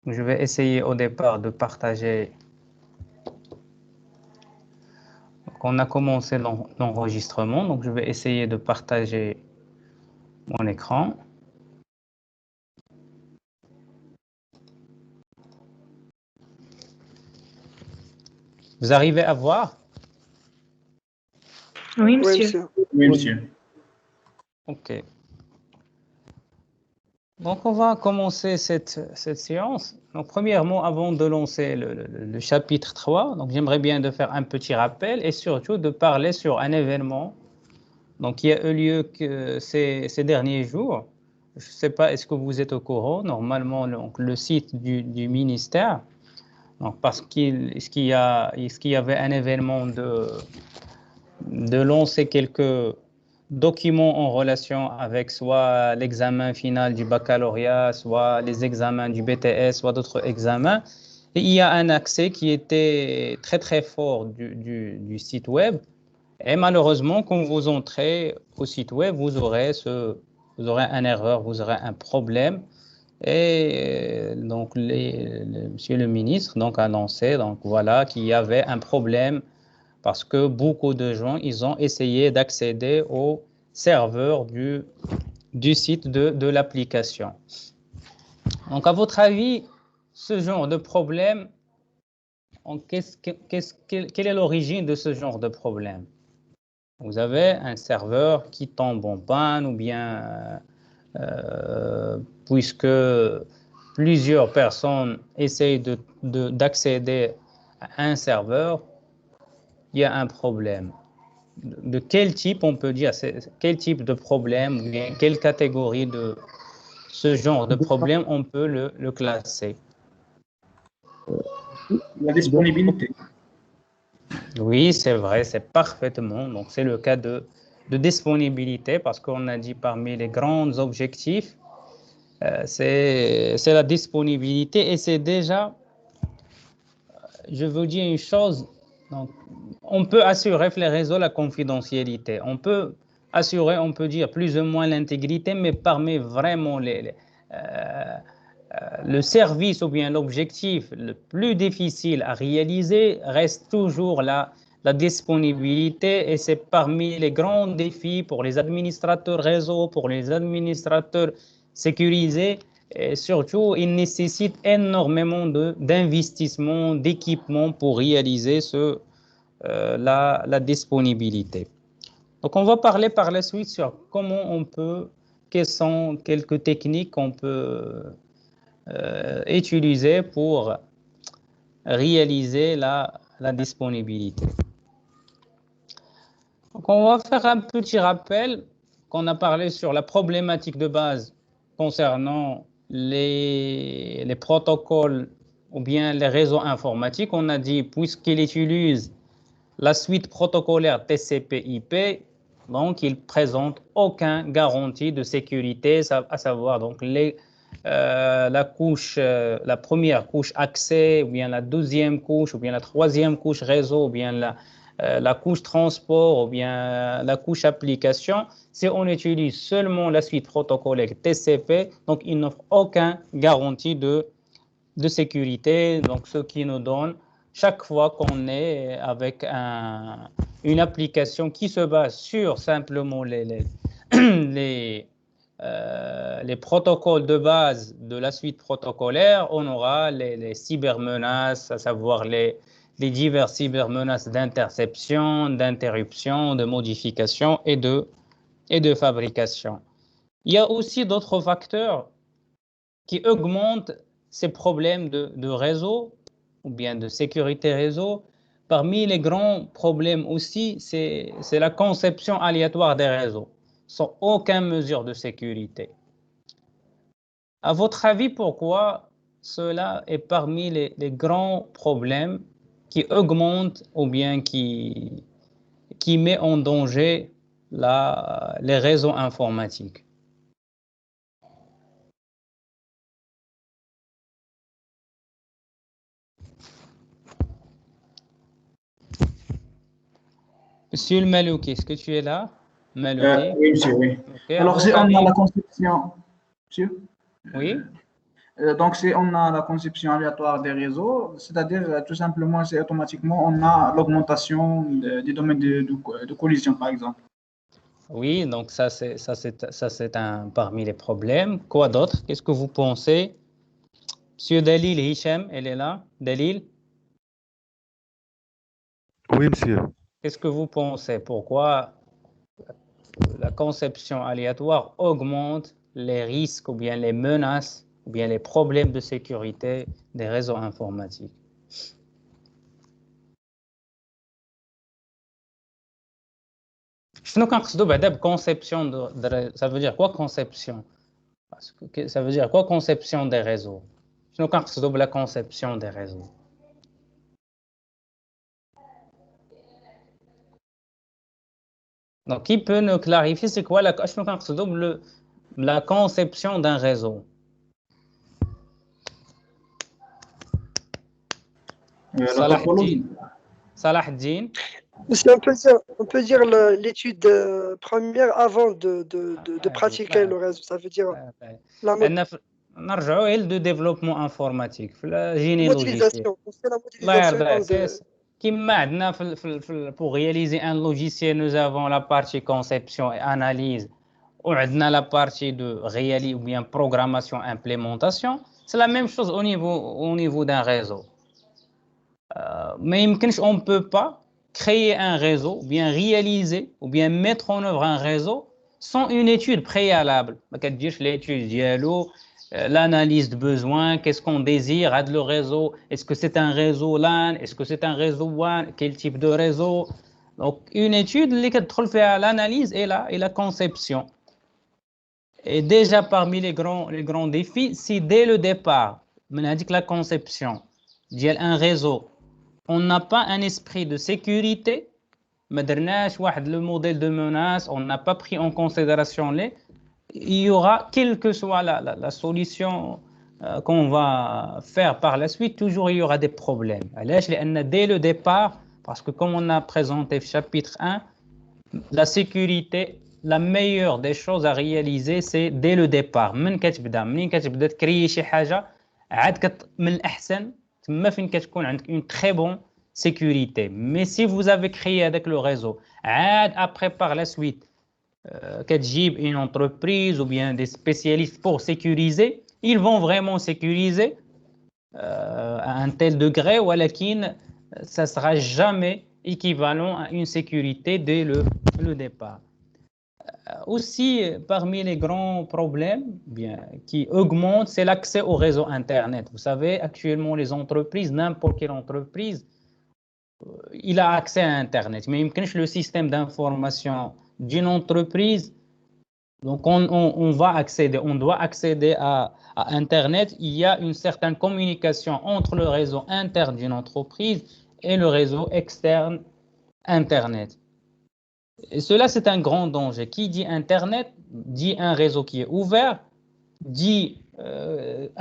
Je vais essayer au départ de partager. Donc, on a commencé l'enregistrement, donc je vais essayer de partager mon écran. Vous arrivez à voir? Oui, Oui, monsieur. monsieur. Oui, monsieur. OK. Donc, on va commencer cette séance. Donc, premièrement, avant de lancer le chapitre 3, donc j'aimerais bien de faire un petit rappel et surtout de parler sur un événement donc, qui a eu lieu que ces derniers jours. Je ne sais pas, est-ce que vous êtes au courant? Normalement, donc, le site du ministère, donc, parce qu'il y avait un événement de lancer quelques documents en relation avec soit l'examen final du baccalauréat, soit les examens du BTS, soit d'autres examens. Et il y a un accès qui était très très fort du site web. Et malheureusement, quand vous entrez au site web, vous aurez une erreur, vous aurez un problème. Et donc, Monsieur le ministre donc, a annoncé donc, voilà, qu'il y avait un problème parce que beaucoup de gens ils ont essayé d'accéder au serveur du site de l'application. Donc, à votre avis, ce genre de problème, quelle est l'origine de ce genre de problème? Vous avez un serveur qui tombe en panne ou bien puisque plusieurs personnes essayent d'accéder à un serveur, il y a un problème. De quel type on peut dire, quel type de problème ou bien quelle catégorie de ce genre de problème on peut le classer? La disponibilité. Oui, c'est vrai, c'est parfaitement. Donc, c'est le cas de disponibilité parce qu'on a dit parmi les grands objectifs, c'est la disponibilité et c'est déjà, je veux dire une chose, donc, on peut assurer les réseaux la confidentialité, on peut assurer, on peut dire plus ou moins l'intégrité, mais parmi vraiment le service ou bien l'objectif le plus difficile à réaliser reste toujours la disponibilité et c'est parmi les grands défis pour les administrateurs réseau, pour les administrateurs sécurisés. Et surtout, il nécessite énormément d'investissement, d'équipement pour réaliser la disponibilité. Donc, on va parler par la suite sur comment on peut, quelles sont quelques techniques qu'on peut utiliser pour réaliser la disponibilité. Donc, on va faire un petit rappel qu'on a parlé sur la problématique de base concernant les protocoles ou bien les réseaux informatiques. On a dit, puisqu'ils utilisent la suite protocolaire TCP/IP, donc ils ne présentent aucune garantie de sécurité, à savoir donc la première couche accès, ou bien la deuxième couche, ou bien la troisième couche réseau, ou bien la couche transport, ou bien la couche application. Si on utilise seulement la suite protocolaire TCP, donc il n'offre aucune garantie de sécurité, donc ce qui nous donne chaque fois qu'on est avec une application qui se base sur simplement les protocoles de base de la suite protocolaire, on aura les cybermenaces, à savoir les diverses cybermenaces d'interception, d'interruption, de modification et de fabrication. Il y a aussi d'autres facteurs qui augmentent ces problèmes de réseau ou bien de sécurité réseau. Parmi les grands problèmes aussi, c'est la conception aléatoire des réseaux, sans aucune mesure de sécurité. À votre avis, pourquoi cela est parmi les grands problèmes qui augmentent ou bien qui met en danger les réseaux informatiques? Monsieur le Malouki, est-ce que tu es là? Malouki. Oui, monsieur, oui. Okay. Alors, si on a la conception, monsieur, oui. Donc, si on a la conception aléatoire des réseaux, c'est-à-dire tout simplement, c'est automatiquement, on a l'augmentation des domaines de collision, par exemple. Oui, donc ça c'est un parmi les problèmes. Quoi d'autre? Qu'est-ce que vous pensez? Monsieur Dalil Hicham, elle est là. Dalil, Oui, monsieur. qu'est-ce que vous pensez? Pourquoi la conception aléatoire augmente les risques ou bien les menaces ou bien les problèmes de sécurité des réseaux informatiques? شنو كنقصدوا بعدا بconception ça veut dire quoi conception? Parce que ça veut dire quoi conception des réseaux? شنو كنقصدوا بلا conception des réseaux? Donc qui peut nous clarifier c'est quoi شنو كنقصدوا la conception d'un réseau? La topologie. Salah Eddine. On peut dire l'étude première avant de pratiquer le réseau. Ça veut dire la نرجعوا le développement informatique في génie logiciel. modélisation. On fait la modélisation كما عندنا pour réaliser un logiciel nous avons la partie conception et analyse وعندنا la partie de réaliser ou bien programmation implémentation. C'est la même chose au niveau d'un réseau. Mais on ne peut pas créer un réseau, ou bien réaliser, ou bien mettre en œuvre un réseau sans une étude préalable. L'étude dialogue, l'analyse de besoins, qu'est-ce qu'on désire, le réseau, est-ce que c'est un réseau LAN, est-ce que c'est un réseau WAN, quel type de réseau. Donc une étude qui fait l'analyse et la conception. Et déjà parmi les grands défis, si dès le départ, on a dit que la conception d'un réseau, on n'a pas un esprit de sécurité, le modèle de menace, on n'a pas pris en considération il y aura, quelle que soit la solution qu'on va faire par la suite, toujours il y aura des problèmes. Dès le départ, parce que comme on a présenté au chapitre 1, la sécurité, la meilleure des choses à réaliser, c'est dès le départ. من كتبدا تكري شي حاجة عاد من الأحسن تما فين كتكون عندك une très bonne sécurité. Mais si vous avez créé avec le réseau, après par la suite, كتجيب une entreprise ou bien des spécialistes pour sécuriser, ils vont vraiment sécuriser à un tel degré, ولكن ça ne sera jamais équivalent à une sécurité dès le départ. Aussi, parmi les grands problèmes qui augmentent, c'est l'accès au réseau Internet. Vous savez, actuellement, les entreprises, n'importe quelle entreprise, il a accès à Internet. Mais le système d'information d'une entreprise, donc on doit accéder à Internet. Il y a une certaine communication entre le réseau interne d'une entreprise et le réseau externe Internet. Et cela, c'est un grand danger. Qui dit Internet, dit un réseau qui est ouvert, dit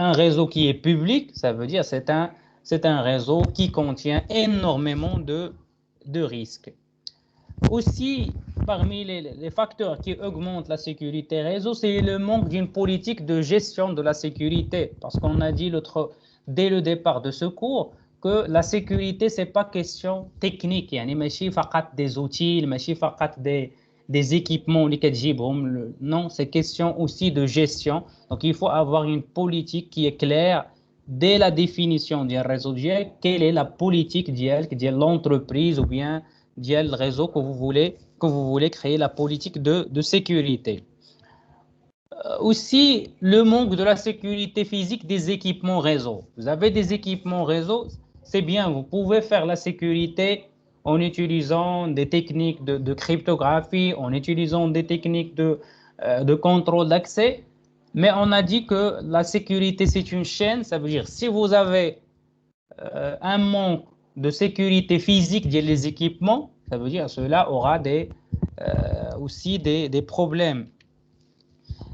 un réseau qui est public, ça veut dire c'est un réseau qui contient énormément de risques. Aussi, parmi les facteurs qui augmentent la sécurité réseau, c'est le manque d'une politique de gestion de la sécurité. Parce qu'on a dit dès le départ de ce cours que la sécurité, ce n'est pas question technique. يعني ماشي فقط des outils, ماشي فقط des équipements. Non, c'est question aussi de gestion. Donc, il faut avoir une politique qui est claire dès la définition d'un réseau. Quelle est la politique de l'entreprise ou bien le réseau que vous voulez créer, la politique de sécurité. Aussi, le manque de la sécurité physique des équipements réseau. Vous avez des équipements réseau, c'est bien, vous pouvez faire la sécurité en utilisant des techniques de cryptographie, en utilisant des techniques de contrôle d'accès. Mais on a dit que la sécurité, c'est une chaîne. Ça veut dire si vous avez un manque de sécurité physique des équipements, ça veut dire cela aura aussi des problèmes.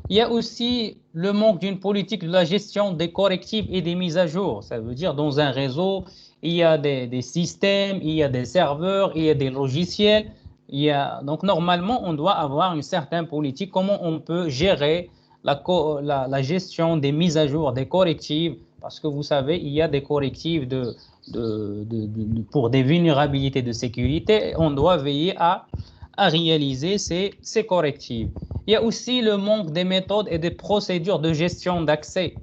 Il y a aussi le manque d'une politique de la gestion des correctifs et des mises à jour. Ça veut dire dans un réseau, il y a des systèmes, il y a des serveurs, il y a des logiciels. Donc normalement, on doit avoir une certaine politique, comment on peut gérer la gestion des mises à jour, des correctifs, parce que vous savez, il y a des correctifs pour des vulnérabilités de sécurité. On doit veiller à réaliser ces correctifs. Il y a aussi le manque des méthodes et des procédures de gestion d'accès.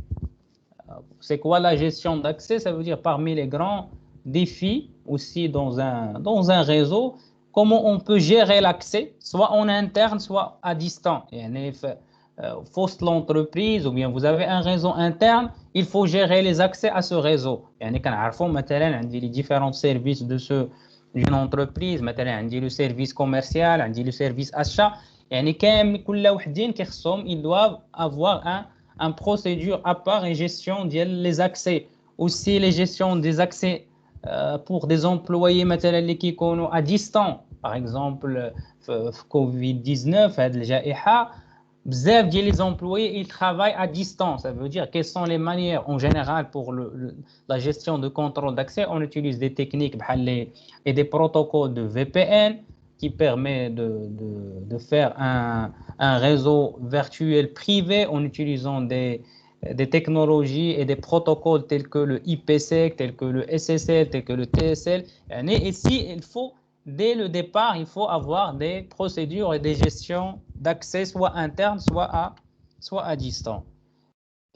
C'est quoi la gestion d'accès? Ça veut dire parmi les grands défis aussi dans un réseau, comment on peut gérer l'accès, soit en interne, soit à distance. Fausse l'entreprise ou bien vous avez un réseau interne, il faut gérer les accès à ce réseau. Les différents services d'une entreprise, le service commercial, le service achat, ils doivent avoir une procédure à part et gestion des accès. Aussi les gestions des accès pour des employés qui sont à distance. Par exemple, Covid-19, بزاف ديال les employés ils travaillent à distance. Ça veut dire quelles sont les manières en général pour la gestion de contrôle d'accès. On utilise des techniques et des protocoles de VPN qui permet de faire un réseau virtuel privé en utilisant des technologies et des protocoles tels que le IPsec, tels que le SSL, tels que le TSL. Et ici, dès le départ, il faut avoir des procédures et des gestions d'accès, soit interne, soit à distance.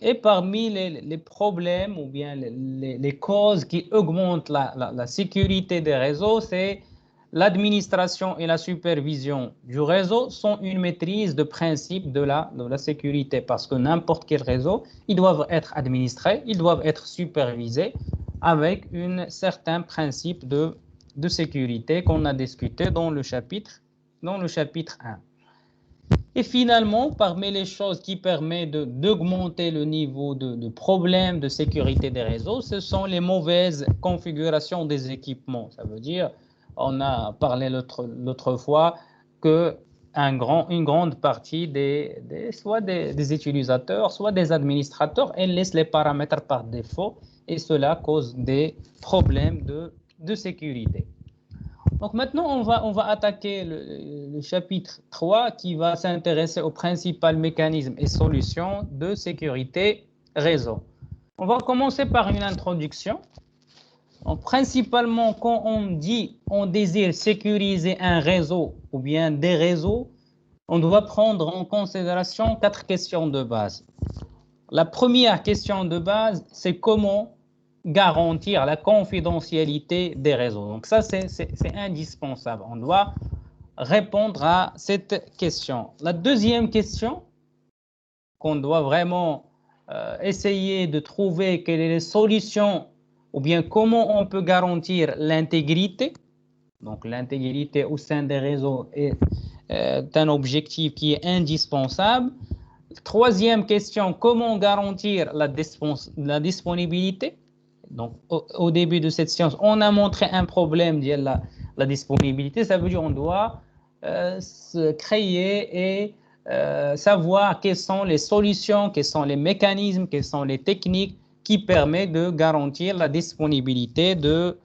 Et parmi les problèmes ou bien les causes qui augmentent la sécurité des réseaux, c'est l'administration et la supervision du réseau sans une maîtrise de principe de la sécurité. Parce que n'importe quel réseau, ils doivent être administrés, ils doivent être supervisés avec un certain principe de sécurité qu'on a discuté dans le chapitre 1. Et finalement, parmi les choses qui permettent d'augmenter le niveau de problèmes de sécurité des réseaux, ce sont les mauvaises configurations des équipements. Ça veut dire, on a parlé l'autre fois que une grande partie soit des utilisateurs, soit des administrateurs, elles laissent les paramètres par défaut et cela cause des problèmes de sécurité. Donc maintenant, on va attaquer le chapitre 3 qui va s'intéresser aux principaux mécanismes et solutions de sécurité réseau. On va commencer par une introduction. Donc, principalement, quand on désire sécuriser un réseau ou bien des réseaux, on doit prendre en considération 4 questions de base. La première question de base, c'est comment garantir la confidentialité des réseaux. Donc ça, c'est indispensable. On doit répondre à cette question. La deuxième question qu'on doit vraiment essayer de trouver quelles sont les solutions ou bien comment on peut garantir l'intégrité. Donc l'intégrité au sein des réseaux est un objectif qui est indispensable. Troisième question, comment garantir la disponibilité? Donc, au début de cette séance, on a montré un problème de la disponibilité. Ça veut dire qu'on doit se créer et savoir quelles sont les solutions, quels sont les mécanismes, quelles sont les techniques qui permettent de garantir la disponibilité d'un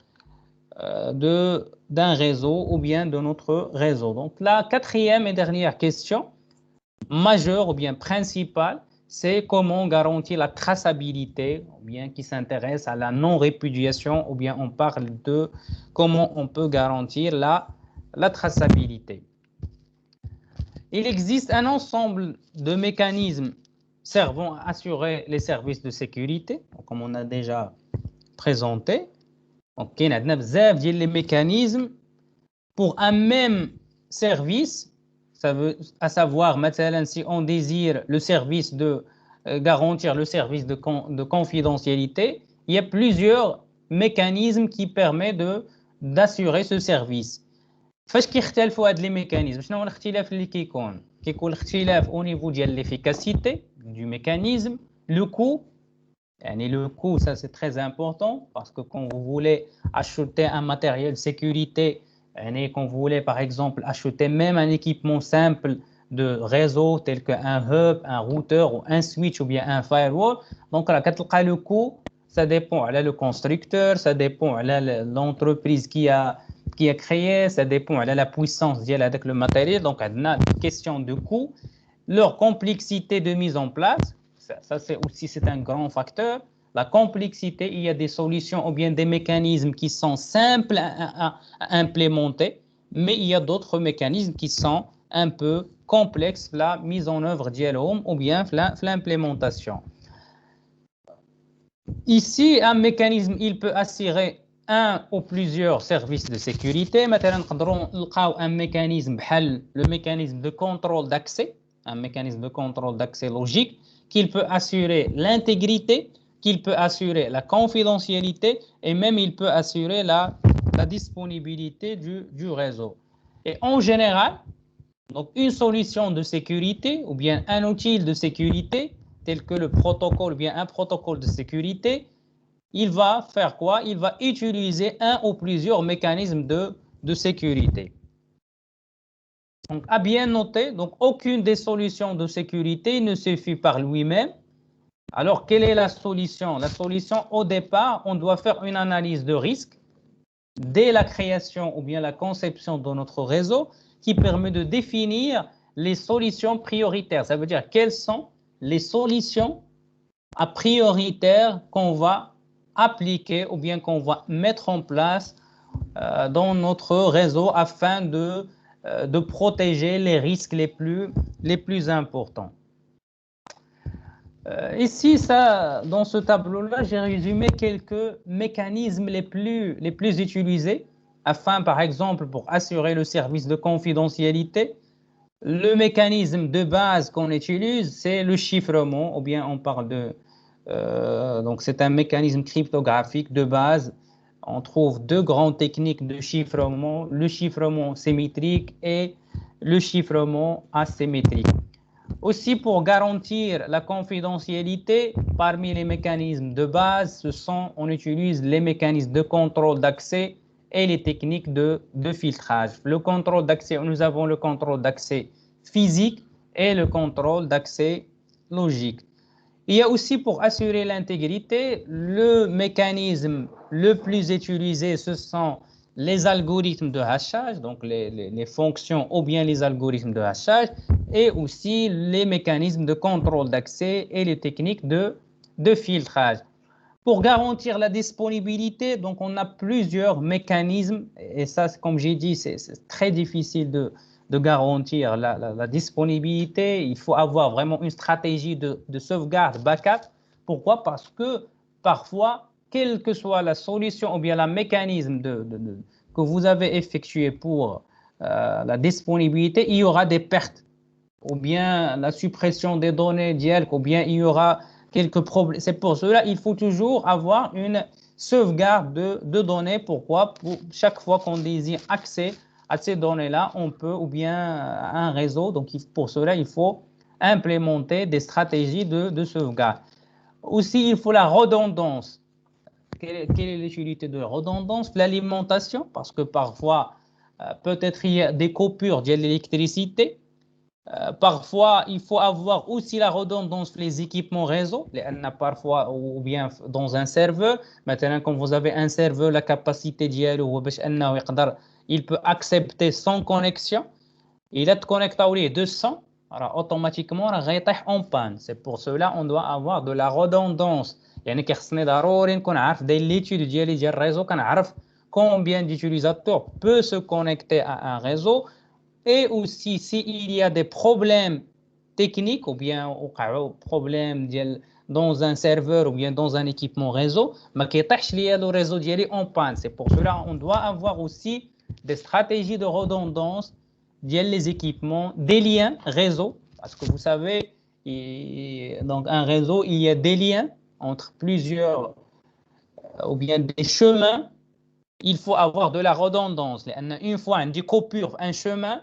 réseau ou bien de notre réseau. Donc, la quatrième et dernière question, majeure ou bien principale, c'est comment garantir la traçabilité, ou bien qui s'intéresse à la non-répudiation, ou bien on parle de comment on peut garantir la traçabilité. Il existe un ensemble de mécanismes servant à assurer les services de sécurité, comme on a déjà présenté. Donc, il y a des mécanismes pour un même service. Ça veut, à savoir, maintenant, si on désire le service garantir le service de confidentialité, il y a plusieurs mécanismes qui permettent d'assurer ce service. فاش كيختلفوا هاد les mécanismes شنو هو الاختلاف اللي كيكون الاختلاف au niveau de l'efficacité du mécanisme, le coût. Le coût, ça c'est très important parce que quand vous voulez acheter un matériel de sécurité, quand vous voulez par exemple acheter même un équipement simple de réseau tel qu'un hub, un routeur ou un switch ou bien un firewall, donc là, le coût, ça dépend de le constructeur, ça dépend de l'entreprise qui a créé, ça dépend de la puissance avec le matériel. Donc, on a une question de coût leur complexité de mise en place. Ça c'est un grand facteur. La complexité, il y a des solutions ou bien des mécanismes qui sont simples à implémenter, mais il y a d'autres mécanismes qui sont un peu complexes, la mise en œuvre d'ILOM ou bien l'implémentation. Ici, un mécanisme, il peut assurer un ou plusieurs services de sécurité. Maintenant, nous avons un mécanisme, le mécanisme de contrôle d'accès, un mécanisme de contrôle d'accès logique, qui peut assurer l'intégrité, qu'il peut assurer la confidentialité et même il peut assurer la disponibilité du réseau. Et en général, donc une solution de sécurité ou bien un outil de sécurité tel que le protocole ou bien un protocole de sécurité, il va faire quoi? Il va utiliser un ou plusieurs mécanismes de sécurité. Donc, à bien noter, donc aucune des solutions de sécurité ne suffit par lui-même. Alors, quelle est la solution? La solution, au départ, on doit faire une analyse de risque dès la création ou bien la conception de notre réseau qui permet de définir les solutions prioritaires. Ça veut dire quelles sont les solutions prioritaires qu'on va appliquer ou bien qu'on va mettre en place dans notre réseau afin de protéger les risques les plus importants. Ici, dans ce tableau-là, j'ai résumé quelques mécanismes les plus utilisés afin, par exemple, pour assurer le service de confidentialité. Le mécanisme de base qu'on utilise, c'est le chiffrement, ou bien on parle de... donc, c'est un mécanisme cryptographique de base. On trouve deux grandes techniques de chiffrement, le chiffrement symétrique et le chiffrement asymétrique. Aussi, pour garantir la confidentialité, parmi les mécanismes de base, on utilise les mécanismes de contrôle d'accès et les techniques de filtrage. Le contrôle d'accès, nous avons le contrôle d'accès physique et le contrôle d'accès logique. Il y a aussi, pour assurer l'intégrité, le mécanisme le plus utilisé, ce sont les algorithmes de hachage, donc les fonctions ou bien les algorithmes de hachage, et aussi les mécanismes de contrôle d'accès et les techniques de filtrage. Pour garantir la disponibilité, donc on a plusieurs mécanismes, et ça, comme j'ai dit, c'est très difficile de garantir la disponibilité. Il faut avoir vraiment une stratégie de sauvegarde, backup. Pourquoi? Parce que parfois, quelle que soit la solution ou bien le mécanisme que vous avez effectué pour la disponibilité, il y aura des pertes, ou bien la suppression des données d'IELC, ou bien il y aura quelques problèmes. C'est pour cela qu'il faut toujours avoir une sauvegarde de données. Pourquoi? Pour chaque fois qu'on désire accès à ces données-là, on peut, ou bien un réseau. Donc, pour cela, il faut implémenter des stratégies de sauvegarde. Aussi, il faut la redondance. Quelle est l'utilité de la redondance? L'alimentation, parce que parfois, peut-être il y a des coupures de l'électricité. Parfois, il faut avoir aussi la redondance pour les équipements réseau. Parfois, ou bien dans un serveur. Maintenant, quand vous avez un serveur, la capacité il peut accepter sans connexion. Il est connecté à 200. Alors, automatiquement, il est en panne. C'est pour cela qu'on doit avoir de la redondance. يعني كيخصني ضروري نكون عارف داير l'étude ديالي ديال الريزو كنعرف combien d'utilisateurs peut se connecter à un réseau. Et aussi, s'il y a des problèmes techniques ou bien problèmes dans un serveur ou bien dans un équipement réseau, ما كيطيحش ليا le réseau ديالي en panne. C'est pour cela qu'on doit avoir aussi des stratégies de redondance ديال les équipements, des liens réseau, parce que vous savez, donc un réseau, il y a des liens entre plusieurs ou bien des chemins. Il faut avoir de la redondance. Une fois on dit coupure un chemin,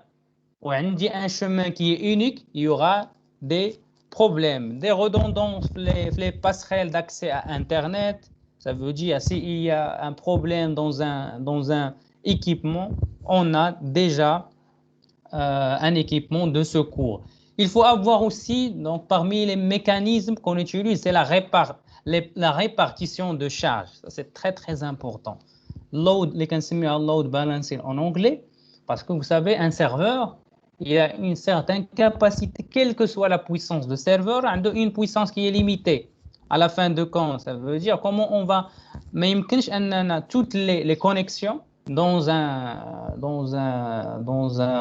ou on dit un chemin qui est unique, il y aura des problèmes, des redondances, les passerelles d'accès à Internet. Ça veut dire s'il y a un problème dans un équipement, on a déjà un équipement de secours. Il faut avoir aussi, donc, parmi les mécanismes qu'on utilise, c'est la répartition de charge. C'est très, très important. Load, les load balancing en anglais, parce que vous savez, un serveur, il y a une certaine capacité, quelle que soit la puissance de serveur, une puissance qui est limitée. À la fin de compte, ça veut dire comment on va, mais il y toutes les connexions dans un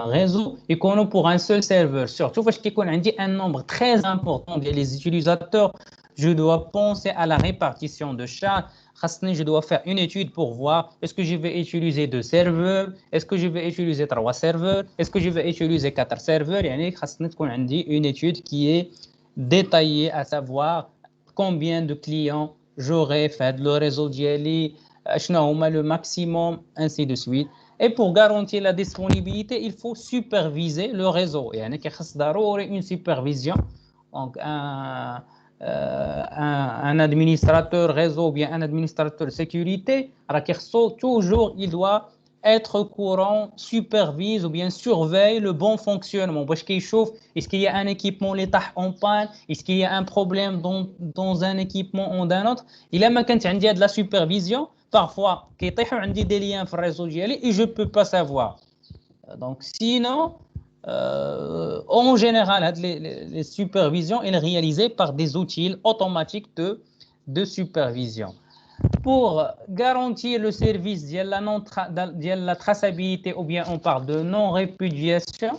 réseau et qu'on pour un seul serveur. Surtout parce qu'il y a un nombre très important des utilisateurs, je dois penser à la répartition de chaque. Je dois faire une étude pour voir est-ce que je vais utiliser 2 serveurs, est-ce que je vais utiliser 3 serveurs, est-ce que je vais utiliser 4 serveurs. Une étude qui est détaillée, à savoir combien de clients j'aurai fait le réseau d'Yali, le maximum, ainsi de suite. Et pour garantir la disponibilité, il faut superviser le réseau. Il y a une supervision. Donc, un administrateur réseau ou bien un administrateur sécurité, toujours il doit être au courant, supervise ou bien surveille le bon fonctionnement. Parce qu'il chauffe, est-ce qu'il y a un équipement en panne, est-ce qu'il y a un problème dans un équipement ou dans un autre. Il y a de la supervision, parfois il y a des liens sur le réseau et je ne peux pas savoir. Donc sinon, en général, les supervisions sont réalisées par des outils automatiques de supervision. Pour garantir le service de la traçabilité, ou bien on parle de non-répudiation,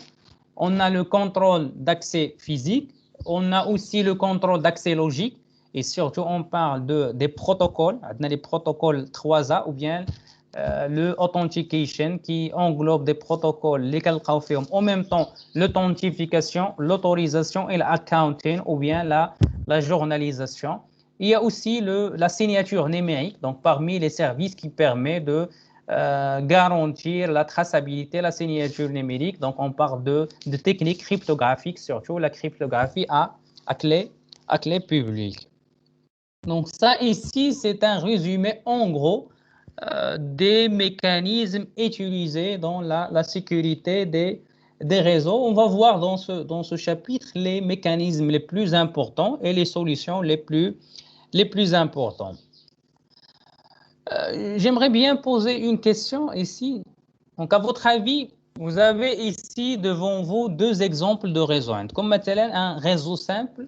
on a le contrôle d'accès physique, on a aussi le contrôle d'accès logique, et surtout on parle des protocoles, les protocoles 3A ou bien le authentication qui englobe des protocoles lesquels en même temps l'authentification, l'autorisation et l'accounting ou bien la journalisation. Il y a aussi la signature numérique, donc parmi les services qui permettent de garantir la traçabilité, la signature numérique. Donc on parle de techniques cryptographiques, surtout la cryptographie à clé publique. Donc ça ici, c'est un résumé en gros des mécanismes utilisés dans la sécurité des réseaux. On va voir dans ce chapitre les mécanismes les plus importants et les solutions les plus importantes. J'aimerais bien poser une question ici. Donc, à votre avis, vous avez ici devant vous 2 exemples de réseaux. Comme maintenant un réseau simple,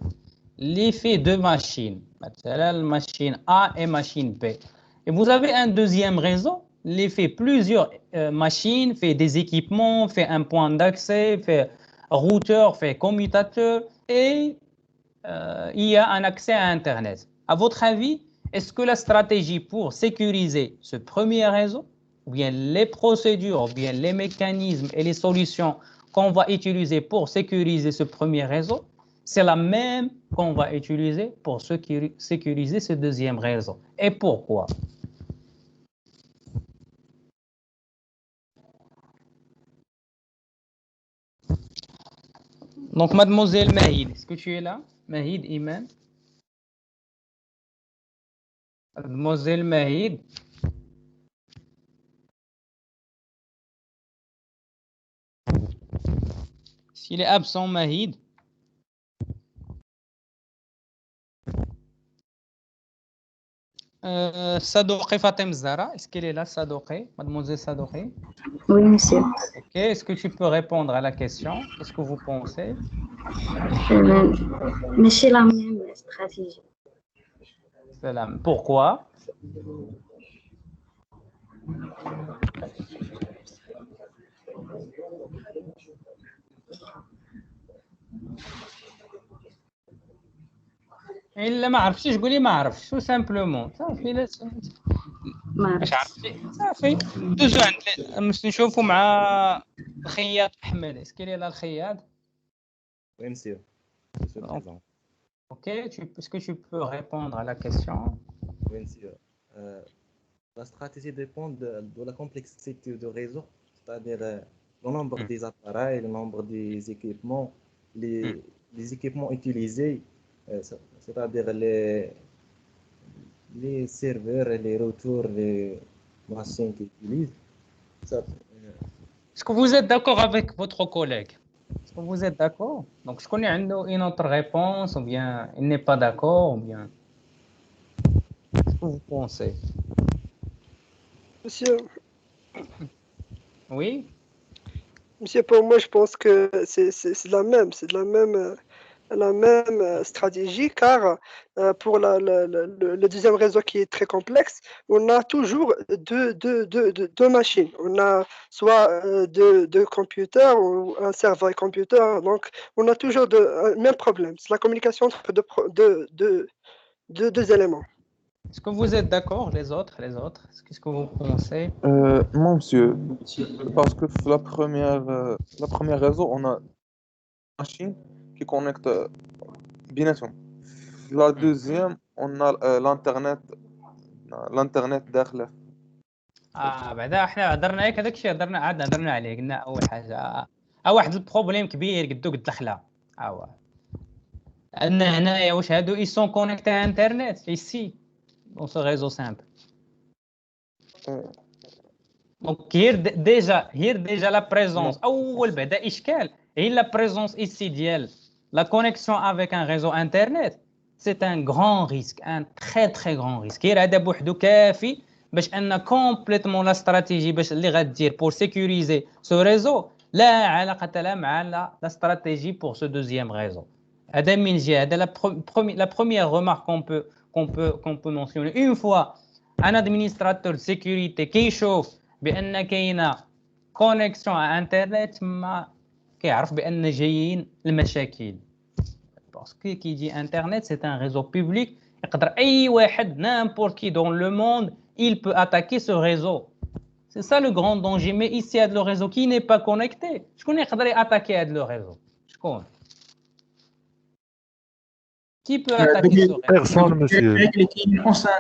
l'effet de machines. La machine A et machine B. Et vous avez un deuxième réseau, l'effet plusieurs machines, fait des équipements, fait un point d'accès, fait routeur, fait commutateur et il y a un accès à Internet. À votre avis, est-ce que la stratégie pour sécuriser ce premier réseau, ou bien les procédures, ou bien les mécanismes et les solutions qu'on va utiliser pour sécuriser ce premier réseau, c'est la même qu'on va utiliser pour sécuriser ce deuxième réseau? Et pourquoi? Donc, mademoiselle Mahid, est-ce que tu es là? Mahid Iman? Mademoiselle Mahid? S'il est absent, Mahid? Sadoqé Fatem Zara, est-ce qu'elle est là, Sadoqé? Mademoiselle Sadoqé? Oui, monsieur. Ok, est-ce que tu peux répondre à la question? Qu'est-ce que vous pensez? Mais c'est la même stratégie. Pourquoi? إلا ما عرفتيش قولي ما عرفتش tout simplement صافي. لا ما صافي دوزو عند نشوفوا مع الخياط احمد. اسكي لي الخياط؟ Oui, monsieur. Ok, est-ce que tu peux répondre à la question? Oui, monsieur. La stratégie dépend de la complexité du réseau, c'est-à-dire le nombre des appareils, le nombre des équipements, les équipements utilisés, c'est-à-dire les serveurs, les routeurs, les machines qu'ils utilisent. Est-ce que vous êtes d'accord avec votre collègue? Est-ce que vous êtes d'accord? Donc, je connais une autre réponse, ou bien il n'est pas d'accord, ou bien... Qu'est-ce que vous pensez? Monsieur. Oui? Monsieur, pour moi, je pense que c'est la même stratégie, car pour le deuxième réseau qui est très complexe, on a toujours deux machines. On a soit deux computers ou un serveur computer, donc on a toujours le même problème. C'est la communication entre deux éléments. Est-ce que vous êtes d'accord, les autres? Qu'est-ce que vous pensez? Non, monsieur, parce que la première réseau, on a une machine qui connecte bien sûr. La deuxième, on a l'internet داخله. بعدا احنا هضرنا عليك هذاك الشيء هضرنا عليه قلنا اول حاجه واحد البروبليم كبير قدو قد دخله ان هنايا واش هادو اي سون كونيكتي على انترنت ايسي دون سو ريزو سامبل دونك هير ديجا لا بريزونس اول بعدا اشكال هي لا بريزونس ايسي ديال لا كونيكسيون افيك ان ريزو انترنت سي ان غران ريسك ان تري غران ريسك غير هذا بوحدو كافي باش ان كومبليتمون لا استراتيجي باش اللي غدير بور سيكوريزي سو ريزو لا علاقه لها مع لا استراتيجي بور سو دوزيام ريزو هذا من جهه هذا لا بروميير ريمارك كون بو مونسيوني اون فوا ان ادمينستراتور دو سيكوريتي كيشوف بان كاينه كونيكسيون على انترنت ما كيعرف بان جايين المشاكل باسكو كي يجي انترنت سي ان ريزو بوبليك يقدر اي واحد n'importe qui dans le monde il peut attaquer ce réseau. C'est ça le grand danger. Mais ici, il y a le réseau qui n'est pas connecté. Je connais attaquer le réseau. Je connais. Qui peut attaquer ce réseau? Personne, monsieur.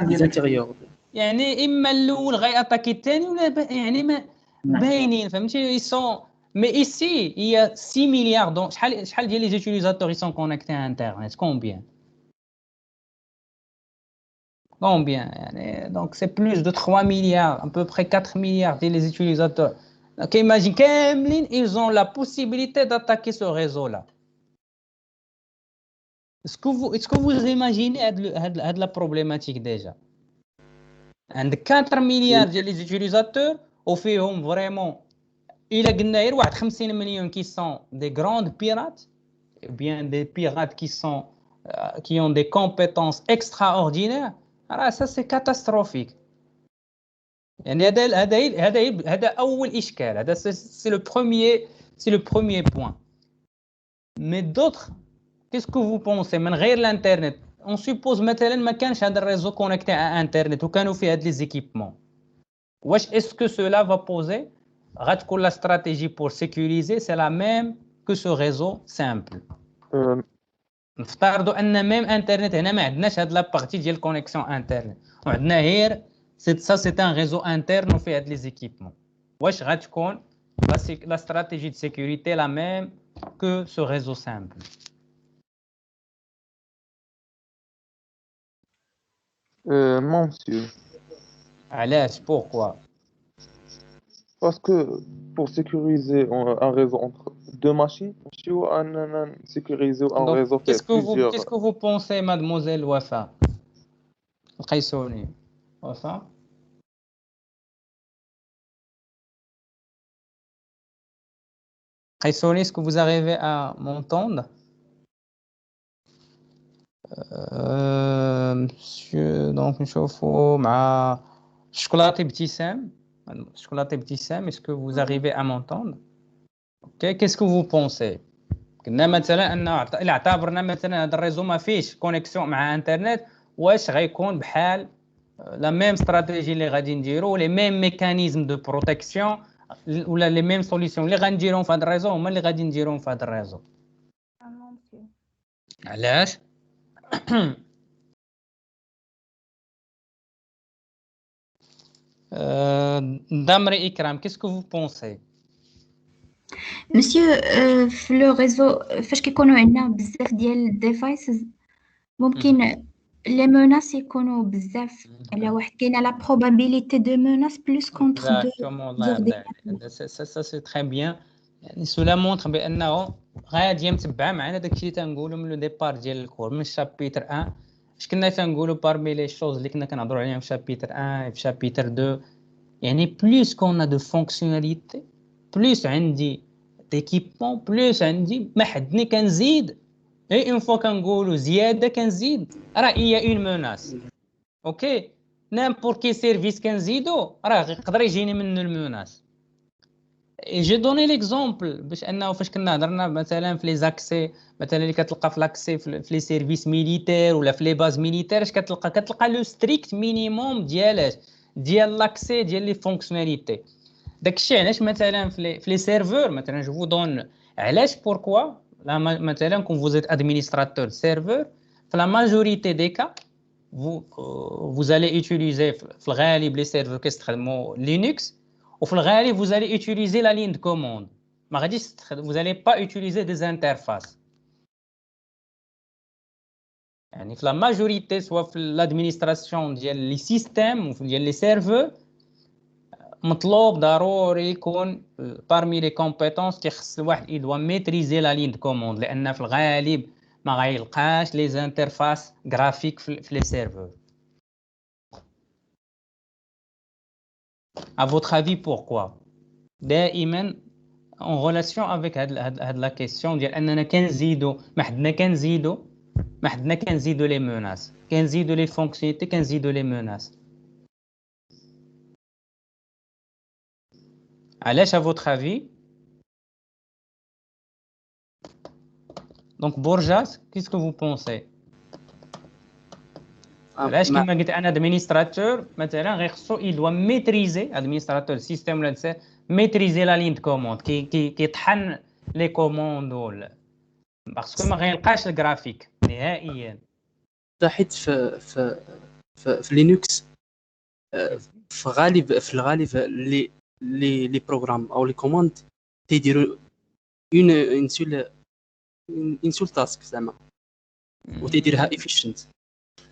Les intérieurs. يعني إما الأول غيأتاكي الثاني ولا يعني ما باينين فهمتي ils sont mais ici il y a 6 milliards donc شحال ديال les utilisateurs ils sont connectés à internet combien يعني donc c'est plus de 3 milliards à peu près 4 milliards de les utilisateurs donc imagine كاملين ils ont la possibilité d'attaquer ce réseau là est-ce que vous imaginez هاد la problématique déjà عندك 4 مليار ديال les utilisateurs وفيهم فريمون الا قلنا غير واحد 50 مليون qui sont des grandes pirates ou bien des pirates qui ont des compétences extraordinaires راه ça c'est catastrophique يعني هذا اول اشكال هذا c'est le premier point mais d'autres qu'est-ce que vous pensez من غير الانترنت on suppose مثلا ما كانش هذا الريزو كونيكتي على انترنت وكانوا فيه هاد لي زيكيبمون واش est-ce que cela va poser غتكون لا استراتيجي pour sécuriser c'est la même que ce réseau simple نفترضوا ان ميم انترنت هنا ما عندناش هاد لابارتي ديال كونيكسيون انترنت وعندنا غير سي ان ريزو انترن وفيه هاد لي زيكيبمون واش غتكون لا استراتيجي دو سيكوريتي لا ميم كو سو ريزو سامبل Non, monsieur. علاش pourquoi Parce que pour sécuriser un réseau entre deux machines, sécuriser un donc réseau fait plusieurs. qu'est-ce que vous pensez mademoiselle Wafa القيسوني وفاء قيسوني est-ce que vous arrivez à m'entendre monsieur donc نشوفوا مع شوكولاتي ابتسام est-ce que vous arrivez à m'entendre ok qu'est-ce que vous pensez قلنا مثلا ان الا اعتبرنا مثلا هذا الريزو ما فيش كونيكسيون مع انترنت واش غيكون بحال لا ميم استراتيجي اللي غادي نديرو لي ميم ميكانيزم دو بروتيكسيون ولا لي ميم سوليسيون اللي غنديرهم في هذا الريزو هما اللي غادي نديرهم في هذا الريزو علاش دامري إكرام qu'est-ce que vous pensez مسيو في لو ريزو فاش كيكونوا عندنا بزاف ديال الديفايسز ممكن لي موناس يكونوا بزاف على واحد كاينه لا بروبابيليتي دو موناس بلوس كونتر دو ça c'est très bien يعني سولا مونطر بانه غادي متبعه معنا داكشي اللي تنقولوا من لو ديبار ديال الكور من الشابيتر 1 اش كنا تنقولوا بارمي لي شوز اللي كنا كنهضروا عليهم في شابيتر 1 في شابيتر 2 يعني بلوس كون دو فونكسيوناليتي بلوس عندي d'équipement plus عندي ما حدني كنزيد et une fois كنقولوا زياده كنزيد راه il y a une menace. اوكي n'importe quel service كنزيدو راه يقدر يجيني منه الموناس. جي دوني ليكزومبل باش انه فاش كنا هضرنا مثلا في لي زاكسي مثلا اللي كتلقى في لاكسي في لي سيرفيس ميليتير ولا في لي باز ميليتير اش كتلقى لو ستريكت مينيموم ديال لاكسي ديال لي فونكسيوناليتي. داكشي علاش مثلا في لي سيرفور مثلا جو دون علاش بوركوا مثلا كون فوز êtes administrateur serveur في لا ماجوريتي دي كا vous allez utiliser في الغالب لي سيرفور كيستخدموا لينكس وفي الغالب vous allez utiliser la ligne de commande. ما غاديش vous allez pas utiliser des interfaces. يعني في لا ماجوريتي سواء في الادمينستراسيون ديال لي سيستيم ديال لي سيرفور مطلوب ضروري يكون parmi les compétences كيخص الواحد il doit maîtriser la ligne de commande لان في الغالب ما غيلقاش لي انترفاس غرافيك في لي سيرفور. À votre avis, pourquoi? دائما en relation avec هاد la question ديال اننا كنزيدو ما حدنا كنزيدو لي موناس كنزيدو لي فونكسيوناليتي كنزيدو لي موناس. علاش à votre avis? Donc Borjas, qu'est-ce que vous pensez? علاش كما قلت انا ادمينستراتور مثلا غير خصو il doit maîtriser ادمينستراتور سيستيم ولا maîtriser la ligne de commande كيطحن لي كوموند ولا باسكو ما غيلقاش الجرافيك نهائيا. حيت في لينكس في الغالب لي بروغرام او لي كوموند تيديروا اون سول تاسك زعما وتيديرها افيشنت.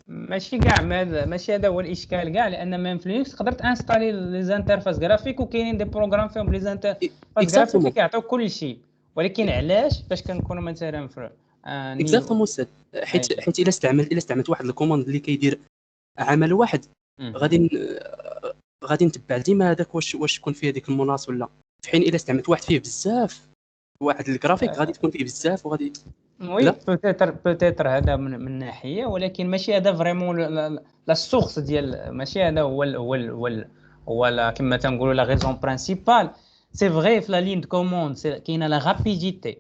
ماشي كاع ماشي هذا هو الاشكال كاع لان ميم في لينكس تقدر تانستالي لي زانترفاس غرافيك وكاينين دي بروغرام فيهم لي زانترفاس غرافيك كيعطيو كل شيء. ولكن علاش فاش كنكونوا مثلا في اكزاكتومون حيت الا استعملت واحد الكوموند اللي كيدير عمل واحد غادي نتبع ديما هذاك واش يكون فيه هذيك المناص ولا في حين الا استعملت واحد فيه بزاف واحد الجرافيك غادي تكون فيه بزاف وغادي وي بوتيتر هذا من ناحيه ولكن ماشي هذا فريمون لا سورس ديال ماشي هذا هو كما تنقولوا لا ريزون برينسيبال. سي فري في لا لين دو كوموند كاينه لا رابيديتي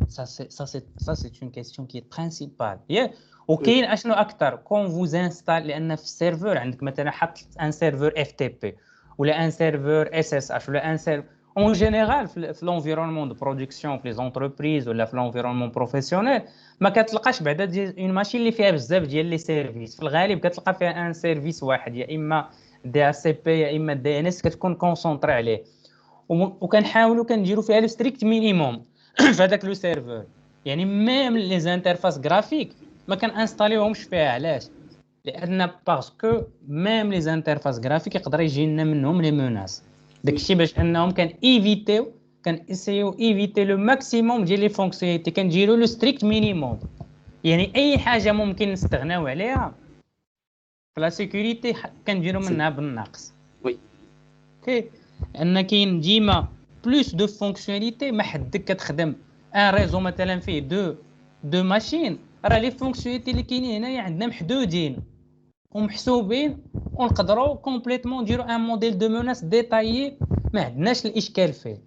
ça c'est une question qui est principale وكاين اشنو اكثر كون فوز انستال لان في السيرفور عندك مثلا حط ان سيرفور اف تي بي ولا ان سيرفور اس اس اش ولا ان سيرفور اون جينيرال في لونفيرونمون دو برودكسيون في لي زونتربريز ولا في لونفيرونمون بروفيسيونيل ما كتلقاش بعدا ديال اون ماشين اللي فيها بزاف ديال لي سيرفيس. في الغالب كتلقى فيها ان سيرفيس واحد يا اما دي اس بي يا اما دي ان اس كتكون كونسونطري عليه وكنحاولوا كنديروا فيها لو ستريكت مينيموم في هذاك لو سيرفور. يعني ميم لي زانترفاس غرافيك ما كنانستاليوهمش فيها. علاش؟ لان باسكو ميم لي زانترفاس غرافيك يقدر يجي لنا منهم لي موناس. داكشي باش انهم ايفيتيو لو ماكسيموم ديال لي فونكسيوناليتي كنديروا لو ستريكت مينيموم. يعني اي حاجه ممكن نستغناو عليها في لا سيكوريتي كنديروا منها بالناقص. وي اوكي ان كاين ديما بلوس دو فونكسيوناليتي ما حدك كتخدم ان ريزو مثلا فيه دو ماشين راه لي فونكسيوناليتي اللي كاينين هنايا عندنا محدودين ومحسوبين ونقدروا كومبليتمون نديروا ان موديل دو موناس ديتايي ما عندناش الاشكال فيه.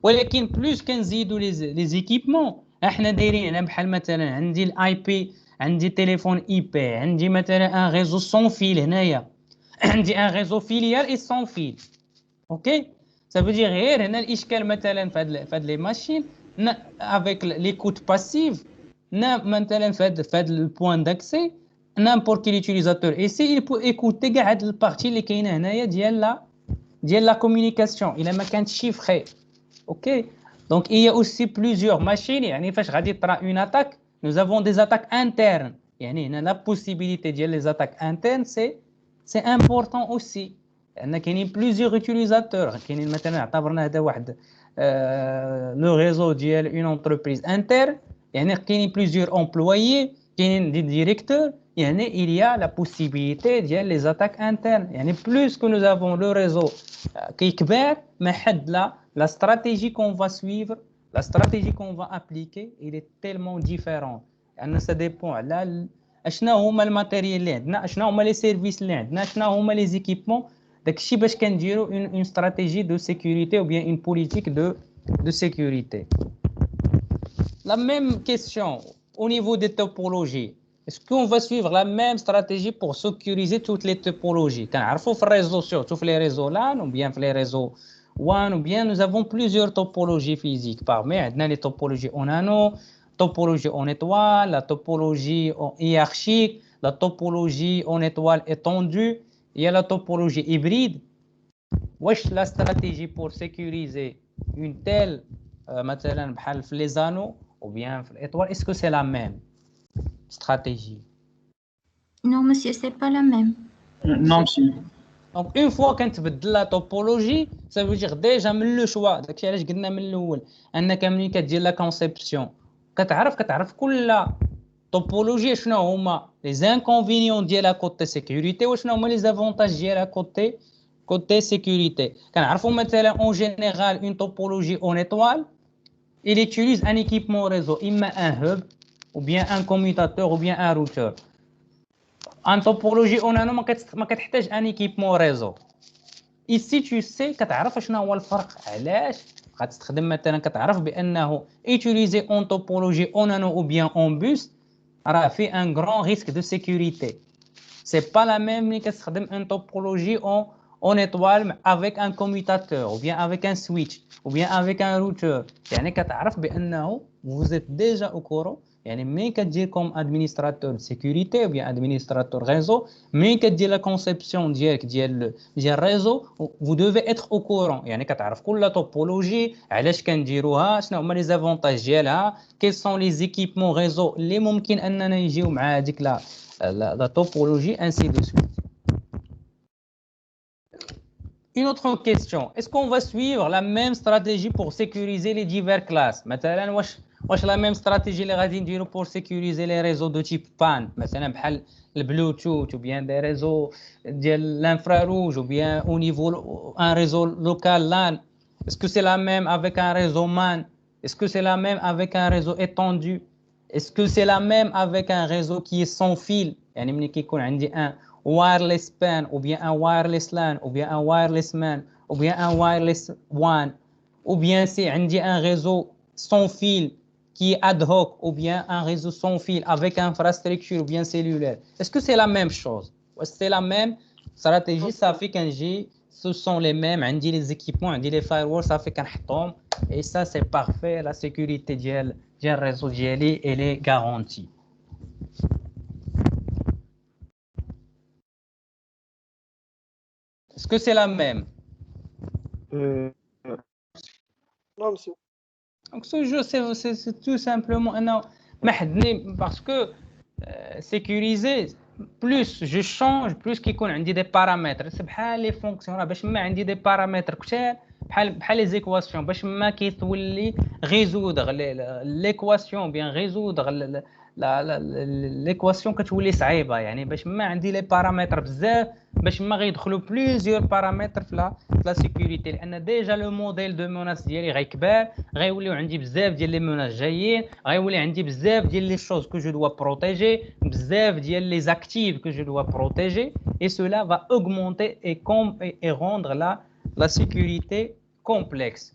ولكن بلوس كنزيدوا لي زيكيبمون احنا دايرين هنا بحال مثلا عندي الاي بي عندي تليفون اي بي عندي مثلا ان ريزو سون فيل هنايا عندي ان ريزو فيليال اي سون فيل. اوكي ça veut dire غير هنا الاشكال مثلا في هاد لي ماشين avec l'écoute passive مثلا في هاد البوين داكسي n'importe quel utilisateur ici il peut écouter كاع هاد البارتي اللي كاينه هنايا ديال لا كومونيكاسيون الا ما كانت شيفري. اوكي دونك il y a aussi plusieurs machines. يعني فاش غادي طرا une attaque nous avons des attaques internes. يعني هنا la possibilité ديال les attaques internes c'est important aussi لان كاينين plusieurs utilisateurs. كاينين مثلا اعتبرنا هذا واحد لو ريزو ديال une entreprise interne يعني كاينين plusieurs employés كاينين دي ديريكتور. يعني il y a la possibilité ديال les attaques internes. يعني plus que nous avons le réseau كيكبر ما حد la stratégie qu'on va suivre La stratégie qu'on va appliquer, il est tellement différent. Ça dépend على اشنا هما الماتيريال اللي عندنا, اشنا هما لي سيرفيس اللي عندنا, اشنا هما لي زيكيبمون. داكشي باش كنديروا une stratégie de sécurité ou bien une politique de sécurité. La même question au niveau des topologies. Est-ce qu'on va suivre la même stratégie pour sécuriser toutes les topologies? كنعرفوا في الريزو surtout في les réseaux LAN ou bien في les réseaux WAN ou bien nous avons plusieurs topologies physiques. Parmi عندنا les topologies en anneau, topologie en étoile, la topologie en hiérarchique, la topologie en étoile étendue, il y a la topologie hybride. Wesh la stratégie pour sécuriser une telle مثلا بحال في les anneaux ou bien في l'étoile, est-ce que c'est la même stratégie? Non, monsieur, c'est pas la même. Non, monsieur. Donc une fois كنتبدل la topologie, ça veut dire déjà من le choix, داكشي علاش قلنا من الاول انك ملي كدير لا كونسيبسيون كتعرف كل توبولوجي شنو هما لي انكونفينيون ديالها كوتي سيكوريتي وشنو هما لي زافونتاج ديالها كوتي سيكوريتي. كنعرفوا مثلا اون جينيرال اون توبولوجي اون étoile il utilise un équipement réseau, imma un hub ou bien un commutateur ou bien un routeur. En topologie on a ما كتحتاج un équipement réseau. Ici tu sais كتعرف شنو هو الفرق علاش غتستخدم مثلا كتعرف بانه utiliser en topologie en anneau ou bien en bus راه في un grand risque de sécurité. C'est pas la même ملي كتستخدم une topologie en étoile avec un commutateur ou bien avec un switch ou bien avec un routeur. يعني كتعرف بانه vous êtes déjà au courant. يعني ملي كتجي comme administrateur de sécurité ou bien administrateur réseau, ملي كدير la conception ديالك ديال الريزو vous devez être au courant. يعني كتعرف كل توبولوجي علاش كنديروها, شنو هما لي زافونتاج ديالها, quels sont les équipements réseau اللي ممكن اننا يجيو مع هذيك la topologie, ainsi de suite. Une autre question, est-ce qu'on va suivre la même stratégie pour sécuriser les diverses classes? مثلا واش la même stratégie اللي غادي نديرو pour sécuriser les réseaux de type PAN, مثلا بحال البلوتوث ou bien des réseaux ديال l'infrarouge ou bien au niveau un réseau local LAN? Est-ce que c'est la même avec un réseau MAN? Est-ce que c'est la même avec un réseau étendu? Est-ce que c'est la même avec un réseau qui est sans fil? يعني ملي كيكون عندي un wireless PAN ou bien un wireless LAN ou bien un wireless MAN ou bien un wireless WAN ou bien c'est عندي un réseau sans fil qui est ad hoc ou bien un réseau sans fil avec infrastructure ou bien cellulaire. Est-ce que c'est la même chose? C'est la même stratégie? Ça fait qu'un ce sont les mêmes, عندي les équipements, عندي les firewalls, ça fait كنحطهم et ça c'est parfait. La sécurité ديال الريزو ديالي elle est garantie. Est-ce que c'est la même? Non, monsieur. Donc ce jeu c'est tout simplement parce que sécuriser, plus je change plus كيكون عندي des paramètres. بحال les fonctions باش ما عندي des paramètres كثار بحال les équations باش ما كيتولي résoudre l'équation bien résoudre l'équation كتولي صعيبه. يعني باش ما عندي لي بارامتر بزاف باش ما غيدخلوا بليزيور بارامتر في لا سيكوريتي, لان ديجا لو موديل دو موناس ديالي غيكبر, غيوليو عندي بزاف ديال لي موناس جايين, غيولي عندي بزاف ديال لي شوز كو جو دوا بروتيجي, بزاف ديال لي زاكتيف كو جو دوا بروتيجي, et cela va augmenter et rendre la sécurité complexe.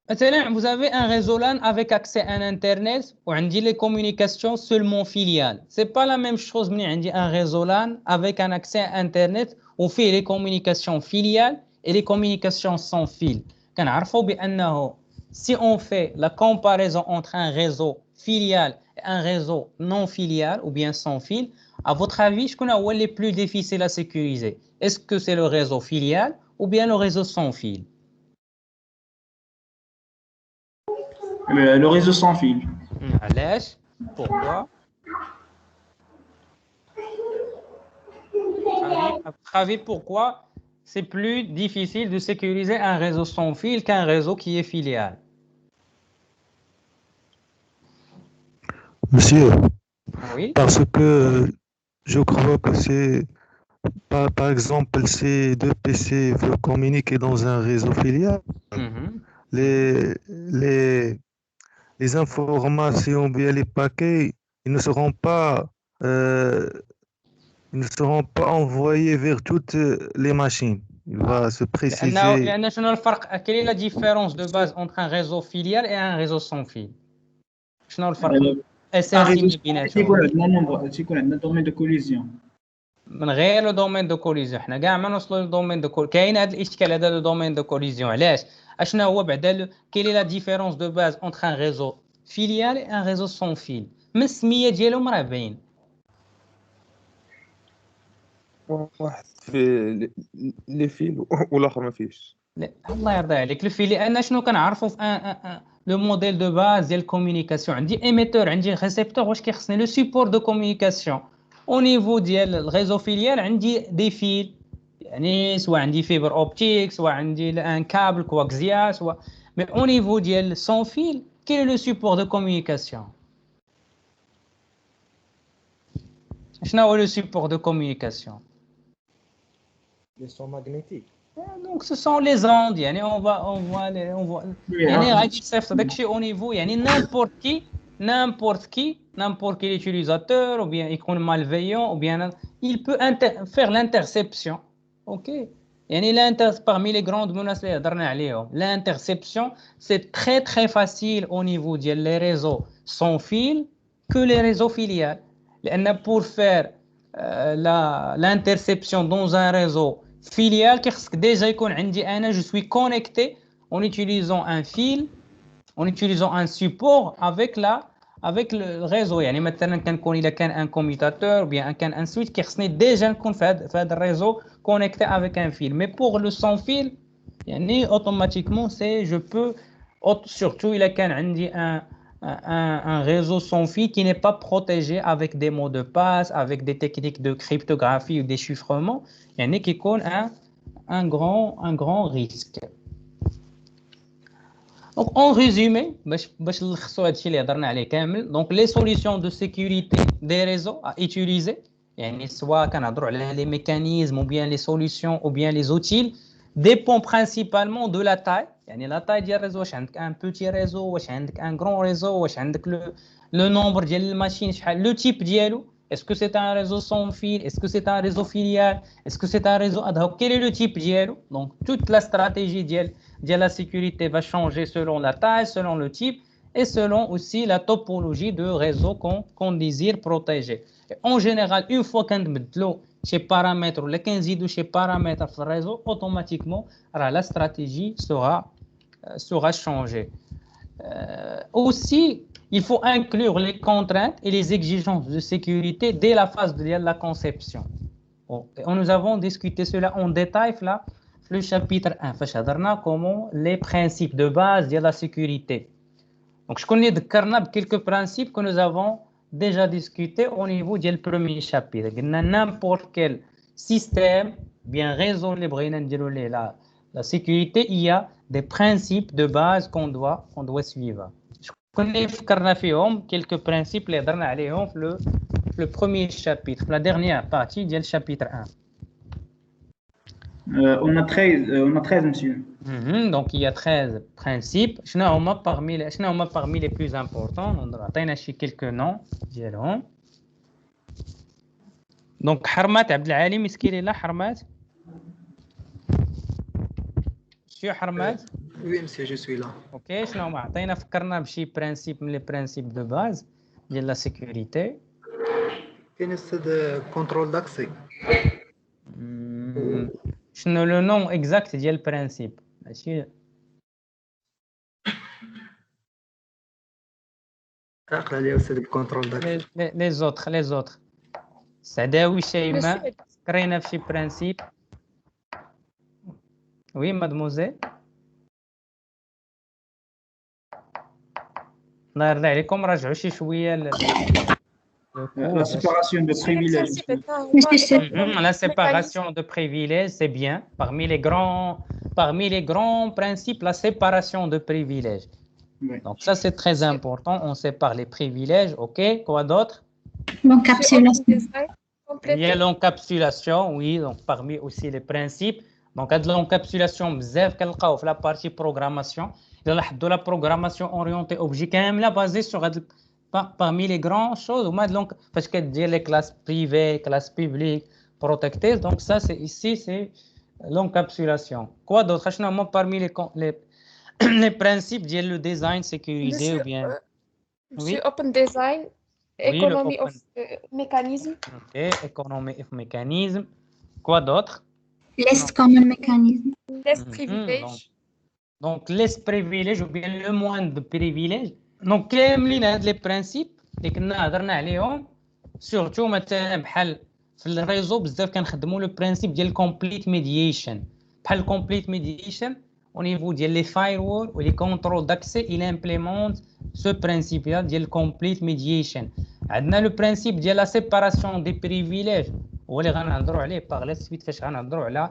Maintenant, vous avez un réseau LAN avec accès à Internet ou عندي les communications seulement filiales. C'est pas la même chose ملي عندي un réseau LAN avec un accès à Internet où fait les communications filiales et les communications sans fil. كنعرفوا بأنه si on fait la comparaison entre un réseau filial et un réseau non filial ou bien sans fil, à votre avis, شكون هو les plus difficiles à sécuriser? Est-ce que c'est le réseau filial ou bien le réseau sans fil? Le réseau sans fil. علاش? Pourquoi? À votre avis, pourquoi c'est plus difficile de sécuriser un réseau sans fil qu'un réseau qui est filial? Monsieur, Oui. parce que je crois que c'est, par exemple, ces deux PC veulent communiquer dans un réseau filial. les, les, les informations, bien les paquets, ils ne seront pas, euh, ils ne seront pas envoyés vers toutes les machines. Il va se préciser. لأن شنو الفرق؟ quelle est la différence de base entre un réseau filial et un réseau sans fil؟ شنو الفرق الأساسي اللي بيناتهم؟ تيكون عندنا دومين دو كوليزيون. من غير لو دومين دو كوليزيون حنا كاع ما نوصلوا للدومين دو كوليزيون. كاين هذا الاشكال هذا لو دومين دو كوليزيون. علاش؟ اشنا هو بعدا كاين لا ديفيرونس دو باز اونتر ان ريزو فيليال اي ان ريزو سون فيل. من السميه ديالهم راه باين. واحد في لي فيل والاخر ما فيهش. لا الله يرضى عليك لو فيل لان شنو كنعرفوا في لو موديل دو باز ديال الكومونيكاسيون. عندي ايميتور عندي ريسيبتور. واش كيخصني لو سيبور دو كومونيكاسيون au niveau ديال الريزو فيليال عندي دي فيل يعني سواء عندي فيبر اوبتيك سواء عندي ان كابل كواكزيال سواء مي au niveau ديال سون فيل quel est le support de communication؟ شنو هو le support de communication؟ Les sons magnétiques. Donc ce sont les ondes يعني on voit يعني غادي تصيفط داكشي au niveau يعني n'importe qui l'utilisateur ou bien يكون malveillant ou bien il peut faire l'interception. OK يعني parmi les grandes menaces اللي هضرنا عليهم l'interception c'est très très facile au niveau ديال les réseaux sans fil que les réseaux filiales لأن pour faire l'interception dans un réseau filial كيخصك ديجا يكون عندي انا je suis connecté en utilisant un fil en utilisant un support avec le réseau. يعني مثلا كنكون الا كان ان كوميوتاتور ou bien كان ان سويتش كيخصني ديجا نكون في هذا الريزو connecté avec un fil. Mais pour le sans fil يعني automatiquement c'est je peux surtout الا كان عندي un réseau sans fil qui n'est pas protégé avec des mots de passe, avec des techniques de cryptographie ou des chiffrements, يعني كيكون un grand risque. Donc en résumé, باش نلخصوا هادشي اللي هضرنا عليه كامل. Donc les solutions de sécurité des réseaux à utiliser, يعني سواء كنهضروا على les mécanismes ou bien les solutions ou bien les outils dépend principalement de la taille. يعني la taille ديال الريزو واش عندك un petit réseau واش عندك un grand réseau واش عندك le nombre ديال الماشين شحال le type ديالو. Est-ce que c'est un réseau sans fil? Est-ce que c'est un réseau filial? Est-ce que c'est un réseau ad hoc? Quel est le type dialo? Donc toute la stratégie de la sécurité va changer selon la taille, selon le type et selon aussi la topologie de réseau qu'on désire protéger. Et en général, une fois qu'on met chez paramètres ou les 15 ou chez paramètres sur le réseau, automatiquement la stratégie sera changée. Aussi, il faut inclure les contraintes et les exigences de sécurité dès la phase de la conception. Bon, nous avons discuté cela en détail là, le chapitre 1. Comment les principes de base de la sécurité. Donc, je connais quelques principes que nous avons déjà discutés au niveau du premier chapitre. N'importe quel système, bien réseau, la sécurité, il y a des principes de base qu'on doit suivre. كنا فكرنا فيهم quelques principes اللي هضرنا عليهم في le premier chapitre, la dernière partie ديال chapitre 1. On a 13 monsieur. Donc il y a 13 principes. شنو هما parmi les plus importants. عطينا شي quelques noms ديالهم. Donc حرمات عبد العالي مسكين لله حرمات. شو حرمات؟ Oui, monsieur, je suis là. Ok, شنو هما عطينا فكرنا بشي برانسيب من لي برانسيب دو باز ديال لا سيكوريتي. كاين استاذ كونترول داكسي. شنو لو نون اكزاكت ديال البرانسيب ماشي عقل عليا استاذ الكونترول داكسي. لي زوتر سعداوي شيماء قرينا في شي برانسيب. وي مادموزيل الله يرضي عليكم راجعوا شي شويه La séparation de privilèges. La séparation de privilèges, c'est bien. Parmi les grands principes, la séparation de privilèges. Oui. Donc ça, c'est très important. On sépare les privilèges. OK. Quoi d'autre? L'encapsulation. Il y a l'encapsulation, oui. Donc parmi aussi les principes. Donc l'encapsulation, بزاف كنلقاو في la partie programmation. de la programmation orientée objet كامله basée sur parmi les grandes choses donc parce que dire les classes privées, classes publiques protectées, donc ça c'est ici c'est l'encapsulation. Quoi d'autre parmi les principes de le design sécurisé ou bien Monsieur Open Design, oui, Economy of Mechanism. Ok, Economy of Mechanism. Quoi d'autre? Least common mechanism. Less privilege. Donc less privilege ou bien le moins de privilège. Donc كاملين هاد les principes اللي كنا هضرنا عليهم surtout مثلا بحال في الريزو بزاف كنخدموا لو برينسيپ ديال complete mediation. بحال complete mediation au niveau ديال les firewall ou les contrôles d'accès il implémente ce principe là ديال complete mediation. عندنا le principe ديال la séparation des privilèges هو اللي غنهضروا عليه par la suite فاش غنهضروا على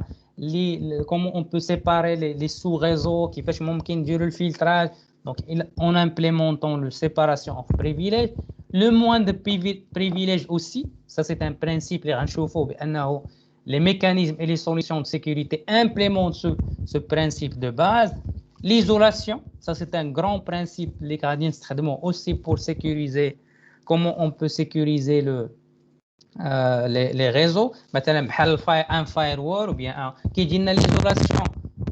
comment on peut séparer les sous-réseaux كيفاش ممكن نديروا الفلتراج. Donc en implémentant la séparation of privilèges, le moins de privilèges aussi, ça c'est un principe اللي غنشوفوا بانه les mécanismes et les solutions de sécurité implémentent ce principe de base. L'isolation, ça c'est un grand principe les gardiens نستخدموه aussi pour sécuriser comment on peut sécuriser les réseaux. مثلا بحال un firewall ou bien qui dit l'isolation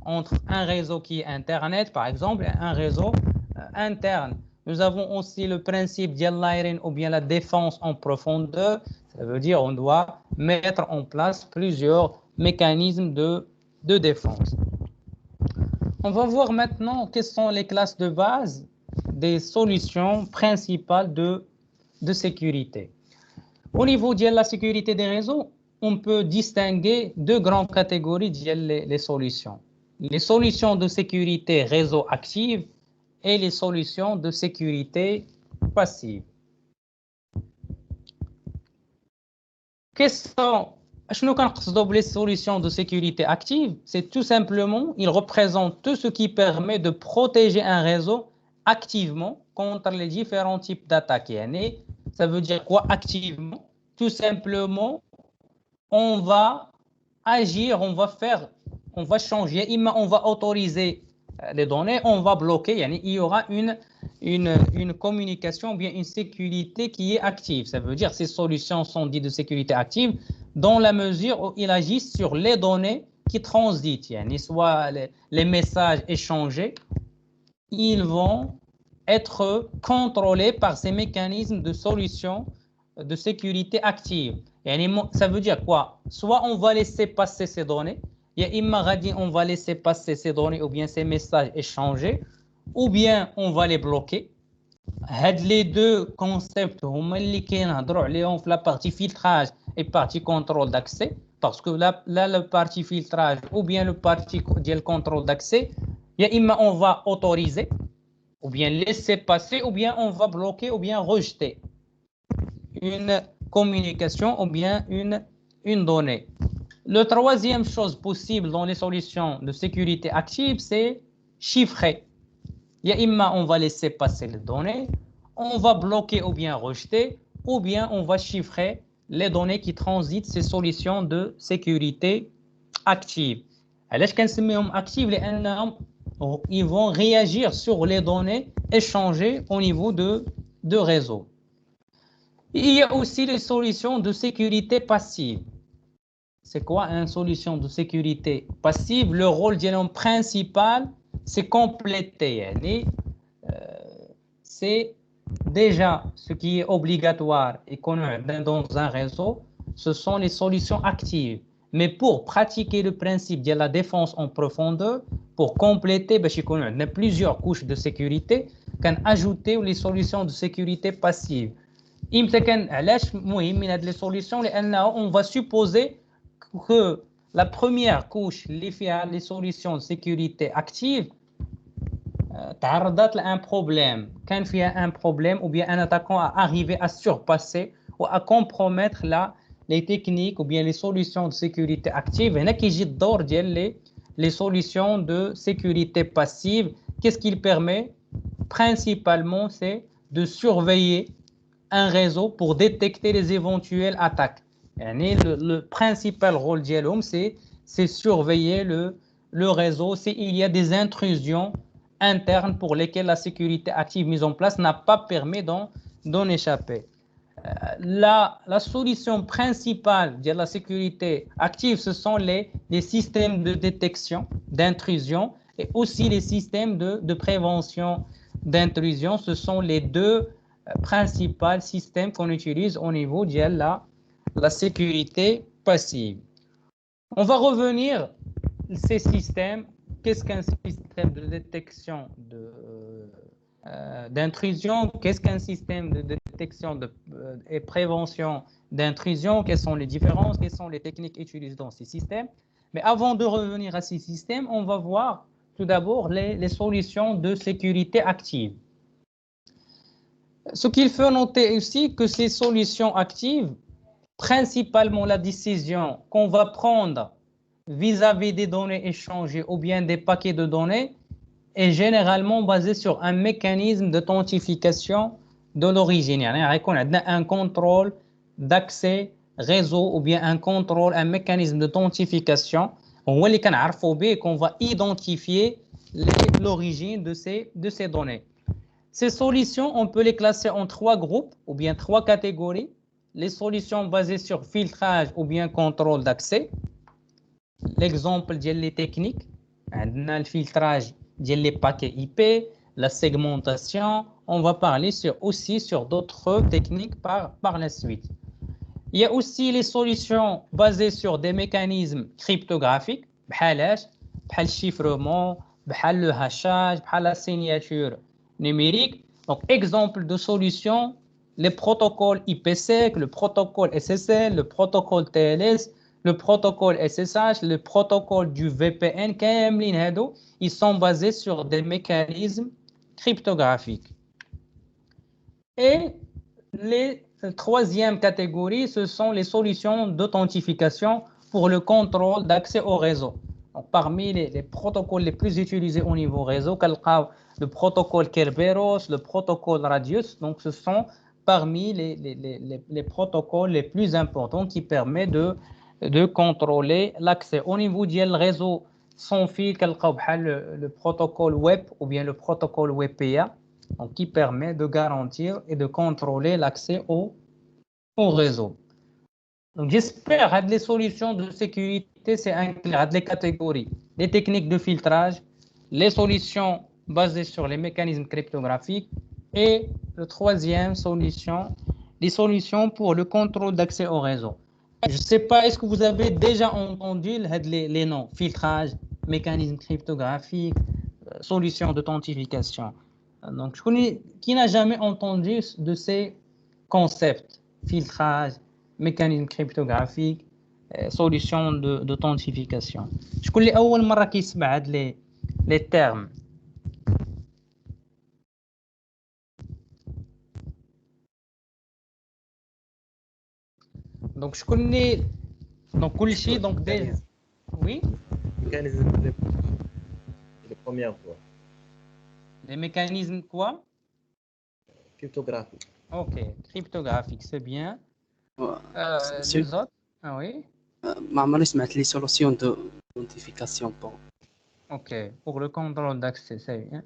entre un réseau qui est internet par exemple et un réseau interne. Nous avons aussi le principe de l'IRIN ou bien la défense en profondeur. Ça veut dire on doit mettre en place plusieurs mécanismes de défense. On va voir maintenant quelles sont les classes de base des solutions principales de sécurité. Au niveau de la sécurité des réseaux, on peut distinguer deux grandes catégories de solutions. Les solutions de sécurité réseau active et les solutions de sécurité passive. Qu'est-ce que les solutions de sécurité active? C'est tout simplement, ils représentent tout ce qui permet de protéger un réseau activement contre les différents types d'attaques. Ça veut dire quoi activement? Tout simplement, on va agir, on va changer, on va autoriser les données, on va bloquer, il y aura une communication, bien une sécurité qui est active. Ça veut dire que ces solutions sont dites de sécurité active dans la mesure où ils agissent sur les données qui transitent. Soit les messages échangés, ils vont être contrôlés par ces mécanismes de solutions de sécurité active. Ça veut dire quoi? Soit on va laisser passer ces données, on va laisser passer ces données ou bien ces messages échangés, ou bien on va les bloquer. Les deux concepts هما اللي كنهضروا عليهم في la partie filtrage et partie contrôle d'accès, parce que là la partie filtrage ou bien le partie ديال contrôle d'accès, on va autoriser ou bien laisser passer ou bien on va bloquer ou bien rejeter une communication ou bien une donnée. Le troisième chose possible dans les solutions de sécurité active, c'est chiffrer. On va laisser passer les données, on va bloquer ou bien rejeter, ou bien on va chiffrer les données qui transitent ces solutions de sécurité active. Alors, كنسميهم active لأنهم ils vont réagir sur les données échangées au niveau de réseau. Il y a aussi les solutions de sécurité passive. C'est quoi une solution de sécurité passive? Le rôle principal, c'est compléter. C'est déjà ce qui est obligatoire et connu dans un réseau, ce sont les solutions actives. Mais pour pratiquer le principe de la défense en profondeur, pour compléter, on a plusieurs couches de sécurité, qu'on ajouter les solutions de sécurité passive. Les solutions, on va supposer que la première couche, les solutions de sécurité active, تعرضت لun problème. Quand il y a un problème ou bien un attaquant a arrivé à surpasser ou à compromettre les techniques ou bien les solutions de sécurité active, il y a qui يجي الدور ديال les solutions de sécurité passive. Qu'est-ce qu'il permet? Principalement, c'est de surveiller un réseau pour détecter les éventuelles attaques. Le principal rôle d'ILOM, c'est surveiller le réseau s'il y a des intrusions internes pour lesquels la sécurité active mise en place n'a pas permis d'en échapper. La solution principale de la sécurité active, ce sont les systèmes de détection d'intrusion et aussi les systèmes de prévention d'intrusion. Ce sont les deux principaux systèmes qu'on utilise au niveau de la sécurité passive. On va revenir ces systèmes. Qu'est-ce qu'un système de détection d'intrusion? Qu'est-ce qu'un système de détection et prévention d'intrusion? Quelles sont les différences? Quelles sont les techniques utilisées dans ces systèmes? Mais avant de revenir à ces systèmes, on va voir tout d'abord les solutions de sécurité active. Ce qu'il faut noter aussi, que ces solutions actives, principalement la décision qu'on va prendre vis-à-vis des données échangées ou bien des paquets de données est généralement basée sur un mécanisme d'authentification de l'origine. يعني يكون عندنا un contrôle d'accès réseau ou bien un mécanisme d'authentification هو اللي كنعرفوا به qu'on va identifier l'origine de ces données. Ces solutions, on peut les classer en 3 groupes ou bien 3 catégories. Les solutions basées sur filtrage ou bien contrôle d'accès. L'exemple des techniques, on a le filtrage des paquets IP, la segmentation. On va parler aussi sur d'autres techniques par la suite. Il y a aussi les solutions basées sur des mécanismes cryptographiques, بحال le chiffrement, le hachage, la signature numérique. Donc, exemple de solutions, les protocoles IPsec, le protocole SSL, le protocole TLS, le protocole SSH, le protocole du VPN, ils sont basés sur des mécanismes cryptographiques. Et les troisième catégorie, ce sont les solutions d'authentification pour le contrôle d'accès au réseau. Donc, parmi les protocoles les plus utilisés au niveau réseau, le protocole Kerberos, le protocole Radius, donc ce sont parmi les protocoles les plus importants qui permettent de contrôler l'accès. Au niveau du réseau sans fil, le protocole web ou bien le protocole WebPA, donc qui permet de garantir et de contrôler l'accès au réseau. Donc j'espère que les solutions de sécurité, c'est inclure les catégories, les techniques de filtrage, les solutions basées sur les mécanismes cryptographiques et la troisième solution, les solutions pour le contrôle d'accès au réseau. Je ne sais pas, est-ce que vous avez déjà entendu les noms, filtrage, mécanisme cryptographique, solution d'authentification. Donc, je connais qui n'a jamais entendu de ces concepts, filtrage, mécanisme cryptographique, solution d'authentification. Je connais أول مرة كيسمع هاد les termes. Donc, je connais donc كل شيء donc déjà. Oui. Mécanisme les premières fois. Les mécanismes quoi? Cryptographique. Ok, cryptographique, c'est bien. Les autres? Ah oui. ما عمري سمعت لي solution d'authentification pour. Ok, pour le contrôle d'accès, c'est bien.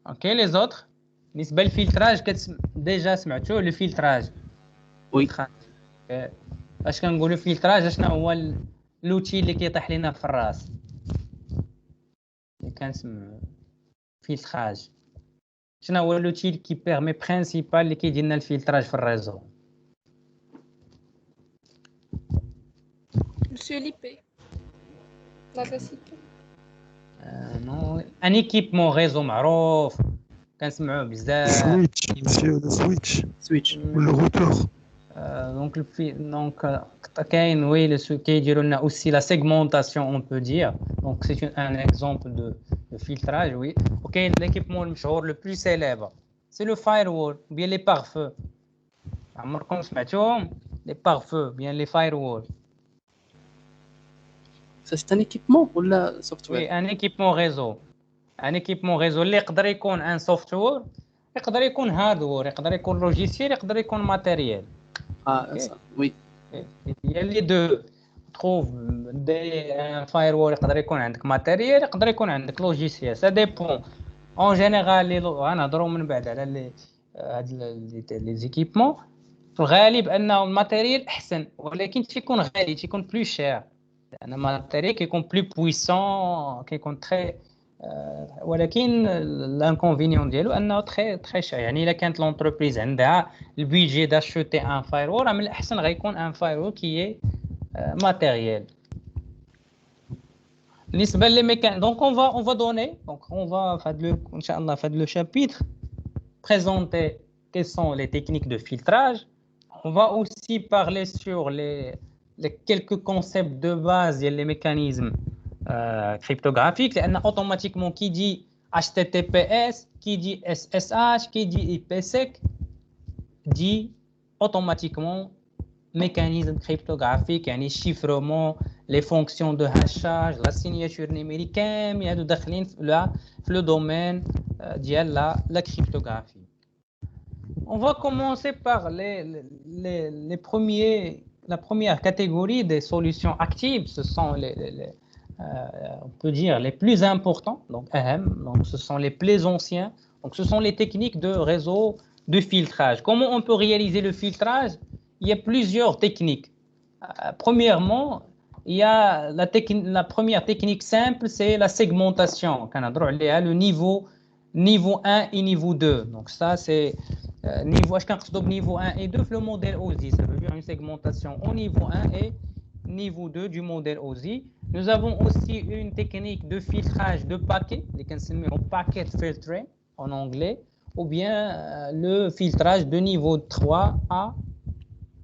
Ok, les autres? بالنسبة للفلتراج déjà سمعتوا le filtrage. Oui. اش كنقولوا فلتراج شنو هو لوتي اللي كيطيح لنا في الراس اللي كنسمعوا فلتراج شنو هو لوتي اللي بيرمي برينسيبال اللي كيدير لنا الفلتراج في الريزو Monsieur l'IP. L'adresse IP. نو ان ايكيبمون ريزو معروف كنسمعوه بزاف سويتش مسيو سويتش ولا روتور Donc, oui, aussi la segmentation, on peut dire. Donc, c'est un exemple de filtrage, oui. Ok, l'équipement le plus célèbre, c'est le firewall, bien les pare-feux. Les pare-feux, bien les firewalls. C'est un équipement ou la software? Oui, un équipement réseau. Un équipement réseau, il peut être un software, il peut être un hardware, il peut être un logiciel, il peut être un matériel. Ah, okay. Ça, oui. Il y a les deux. Trouve un firewall يقدر يكون عندك matériel يقدر يكون عندك logiciel. Ça dépend En général, les équipements, في الغالب أنه الماتيريال أحسن ولكن تيكون غالي تيكون بلو شير لأن الماتيريال كيكون بلو بويسون كيكون تري ولكن الانكونفينيون ديالو أنه تري شير يعني إلا كانت لونتربريز عندها البيجي داشوتي ان فايرول راه من الأحسن غيكون ان فايرول كي ماتيريال. بالنسبة لي ميكان دونك on va donner donc on va إن شاء الله في هذا le chapitre présenter quelles sont les techniques de filtrage. On va aussi parler sur les quelques concepts de base et les mécanismes cryptographiques. لأن automatiquement qui dit HTTPS, qui dit SSH, qui dit IPsec dit automatiquement mécanisme cryptographique, يعني chiffrement, les fonctions de hachage, la signature numérique, يادو داخلين في le domaine ديال la cryptographie. On va commencer par la première catégorie des solutions actives. Ce sont on peut dire les plus importants, donc ce sont les plus anciens. Donc ce sont les techniques de réseau de filtrage. Comment on peut réaliser le filtrage? Il y a plusieurs techniques. Premièrement, il y a la première technique simple, c'est la segmentation. Le niveau 1 et niveau 2. Donc ça, c'est niveau 1 et 2 le modèle OSI. Ça veut dire une segmentation au niveau 1 et niveau 2 du modèle OSI. Nous avons aussi une technique de filtrage de paquets, les packet filtering en anglais, ou bien le filtrage de niveau 3 à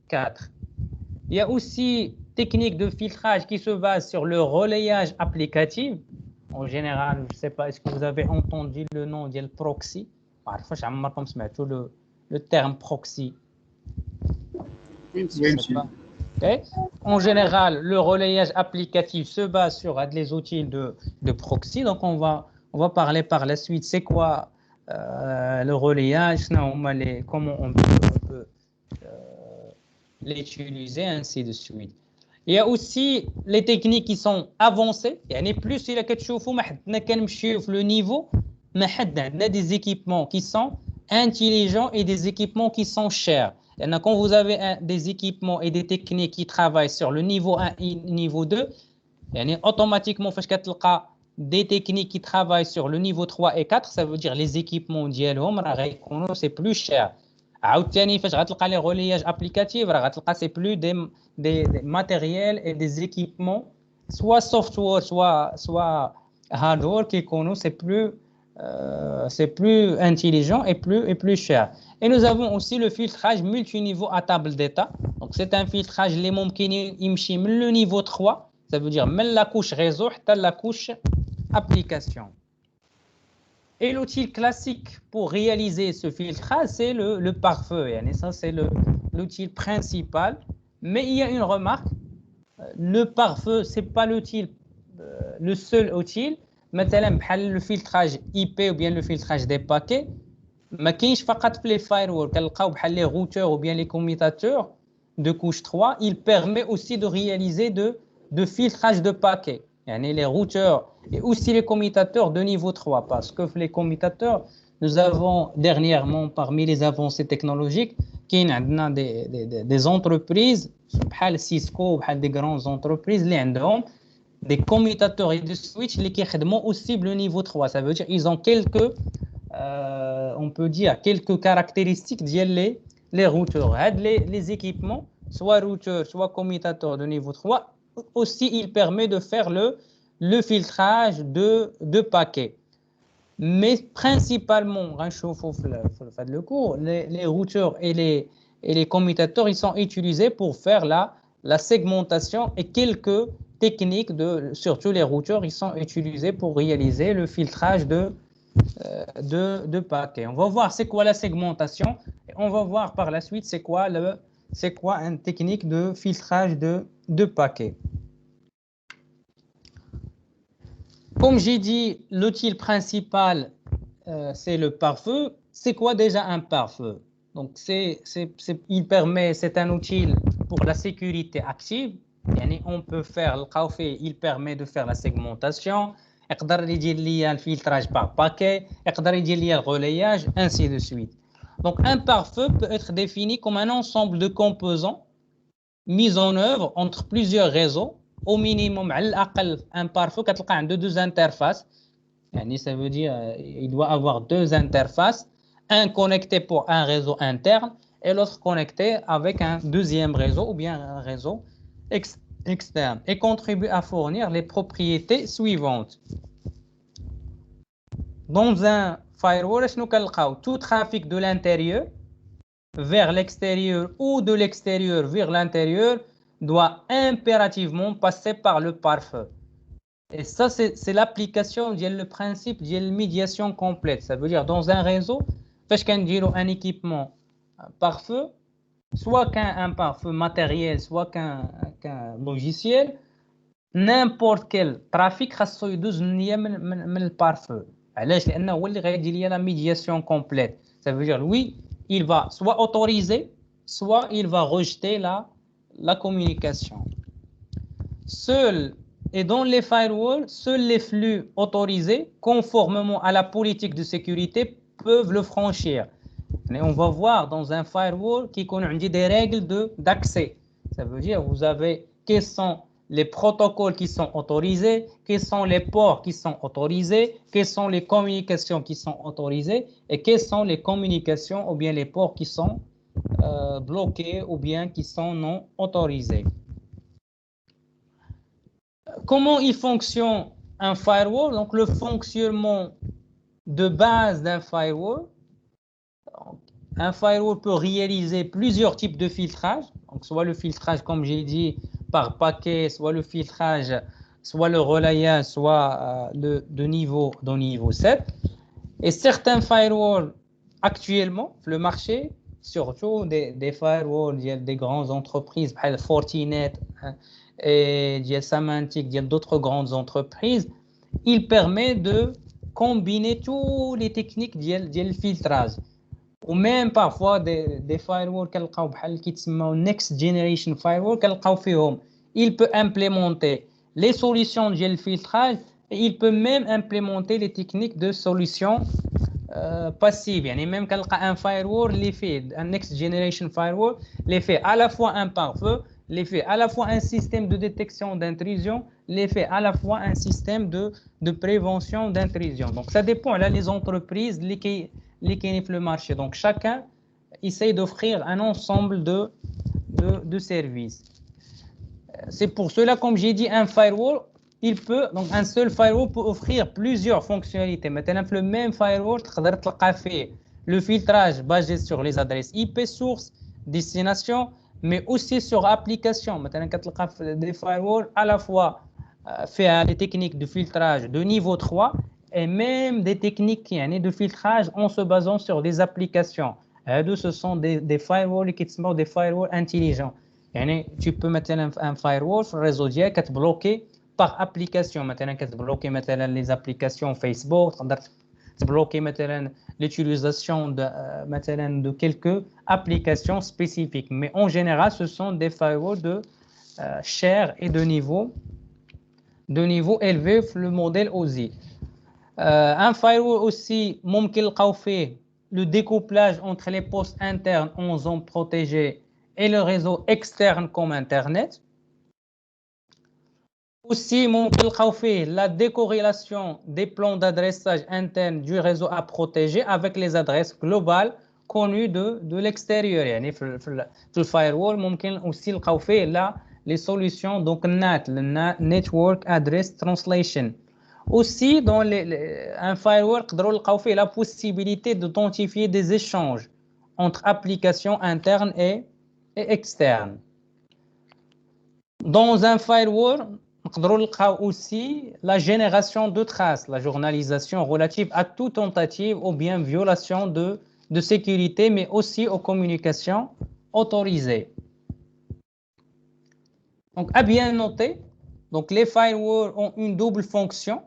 4. Il y a aussi technique de filtrage qui se base sur le relayage applicatif. En général, je ne sais pas, est-ce que vous avez entendu le nom de proxy? Le terme proxy. Okay. En général, le relayage applicatif se base sur les outils de proxy. Donc, on va parler par la suite. C'est quoi le relayage? Comment on peut l'utiliser, ainsi de suite. Il y a aussi les techniques qui sont avancées. يعني plus إلا كتشوفوا ما حدنا كنمشيو في le niveau ما حد عندنا des équipements qui sont intelligents et des équipements qui sont chers. لأن quand vous avez des équipements et des techniques qui travaillent sur le niveau 1 et niveau 2 يعني automatiquement فاش كتلقى des techniques qui travaillent sur le niveau 3 et 4 ça veut dire les équipements ديالهم راه غيكونوا c'est plus cher. عاوتاني فاش غتلقى لي رولياج ابليكاتيف راه غتلقى سي بلو des matériels et des équipements soit software soit hardware qui يكونوا c'est plus intelligent et plus cher. Et nous avons aussi le filtrage multiniveau à table d'état. Donc c'est un filtrage les ممكن يمشي من le niveau 3 ça veut dire من la couche réseau حتى la couche application. Et l'outil classique pour réaliser ce filtrage, c'est le pare-feu. Ça, c'est l'outil principal. Mais il y a une remarque. Le pare-feu, ce n'est pas l'outil, le seul outil. Maintenant, le filtrage IP ou bien le filtrage des paquets, ما كاينش فقط les firewalls, les routeurs ou bien les commutateurs de couche 3, il permet aussi de réaliser de filtrage de paquets. Les routeurs et aussi les commutateurs de niveau 3 parce que les commutateurs nous avons dernièrement parmi les avancées technologiques qui ont des entreprises بحال Cisco بحال des grandes entreprises اللي عندهم des commutateurs et des switches qui خدموا aussi le niveau 3 ça veut dire ils ont quelques on peut dire quelques caractéristiques ديال les routeurs les équipements soit routeurs soit commutateurs de niveau 3 aussi il permet de faire le filtrage de paquets. Mais principalement, le cours, les routeurs et les commutateurs, ils sont utilisés pour faire la segmentation et quelques techniques, surtout les routeurs, ils sont utilisés pour réaliser le filtrage de paquets. On va voir c'est quoi la segmentation et on va voir par la suite c'est quoi une technique de filtrage de paquets. Comme j'ai dit, l'outil principal, c'est le pare-feu. C'est quoi déjà un pare-feu? Donc, c'est un outil pour la sécurité active. On peut faire le café, il permet de faire la segmentation. يقدر يدير لي الفلترage par paquet, يقدر يدير لي le relayage, ainsi de suite. Donc un pare-feu peut être défini comme un ensemble de composants mis en œuvre entre plusieurs réseaux. Au minimum على الأقل un pare-feu كتلقى عنده deux interfaces. يعني ça veut dire il doit avoir deux interfaces, un connecté pour un réseau interne et l'autre connecté avec un deuxième réseau ou bien un réseau externe et contribue à fournir les propriétés suivantes. Dans un firewall, tout trafic de l'intérieur vers l'extérieur ou de l'extérieur vers l'intérieur doit impérativement passer par le pare-feu. Et ça, c'est l'application, le principe de la médiation complète. Ça veut dire dans un réseau, parce qu'on dit un équipement pare-feu, soit qu'un pare-feu matériel, soit qu'un logiciel, n'importe quel trafic خاصو يدوز من البار-feu. علاش؟ لأنه هو اللي غيدير لي la médiation complète. Ça veut dire oui, il va soit autoriser, soit il va rejeter la communication. Et dans les firewalls, seuls les flux autorisés, conformément à la politique de sécurité, peuvent le franchir. Mais on va voir dans un firewall qui connaît des règles d'accès. Ça veut dire vous avez quels sont les protocoles qui sont autorisés, quels sont les ports qui sont autorisés, quelles sont les communications qui sont autorisées et quelles sont les communications ou bien les ports qui sont bloqués ou bien qui sont non autorisés. Comment il fonctionne un firewall? Donc le fonctionnement de base d'un firewall. Un firewall peut réaliser plusieurs types de filtrage, donc soit le filtrage comme j'ai dit par paquet, soit le filtrage, soit le relayage, soit de niveau 7. Et certains firewalls actuellement, le marché, surtout des firewalls, il y a des grandes entreprises, Fortinet et il y a Symantec, il y a d'autres grandes entreprises, il permet de combiner toutes les techniques de filtrage. Ou même parfois des firewalls qui sont next generation firewall, il peut implémenter les solutions de filtrage et il peut même implémenter les techniques de solutions passives. Et même un firewall, un next generation firewall, les fait à la fois un pare-feu, les fait à la fois un système de détection d'intrusion, les fait à la fois un système de prévention d'intrusion. Donc ça dépend là les entreprises qui le marché. Donc chacun essaye d'offrir un ensemble de services. C'est pour cela, comme j'ai dit, un firewall, donc un seul firewall peut offrir plusieurs fonctionnalités. Maintenant, le même firewall, le filtrage basé sur les adresses IP source, destination, mais aussi sur application. Maintenant, des firewalls à la fois fait les techniques de filtrage de niveau 3 et même des techniques de filtrage en se basant sur des applications. Ce sont des firewalls qui sont des firewalls intelligents. Tu peux mettre un firewall sur le réseau direct bloqué par application. Maintenant, tu bloquer les applications Facebook, tu bloquer l'utilisation de quelques applications spécifiques. Mais en général, ce sont des firewalls de cher et de niveau élevé, le modèle OSI. Un firewall aussi, le découplage entre les postes internes en zone protégée et le réseau externe comme Internet. Aussi, la décorrélation des plans d'adressage interne du réseau à protéger avec les adresses globales connues de l'extérieur. Le firewall, aussi les solutions, donc NAT, le Network Address Translation. Aussi, dans un firewall, la possibilité d'authentifier des échanges entre applications internes et externes. Dans un firewall, aussi la génération de traces, la journalisation relative à toute tentative ou bien violation de sécurité, mais aussi aux communications autorisées. Donc, à bien noter, donc les firewalls ont une double fonction.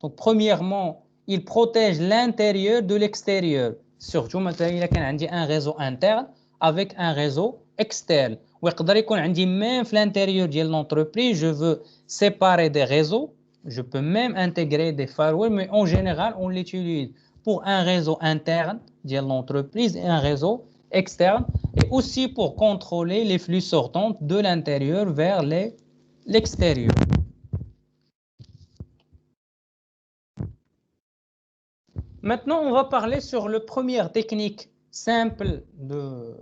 Donc, premièrement, ils protègent l'intérieur de l'extérieur. Surtout, maintenant, il y a un réseau interne avec un réseau externe. Ou même à l'intérieur de l'entreprise, je veux séparer des réseaux Je peux même intégrer des firewalls, mais en général, on l'utilise pour un réseau interne de l'entreprise et un réseau externe, et aussi pour contrôler les flux sortants de l'intérieur vers l'extérieur. Maintenant, on va parler sur la première technique simple de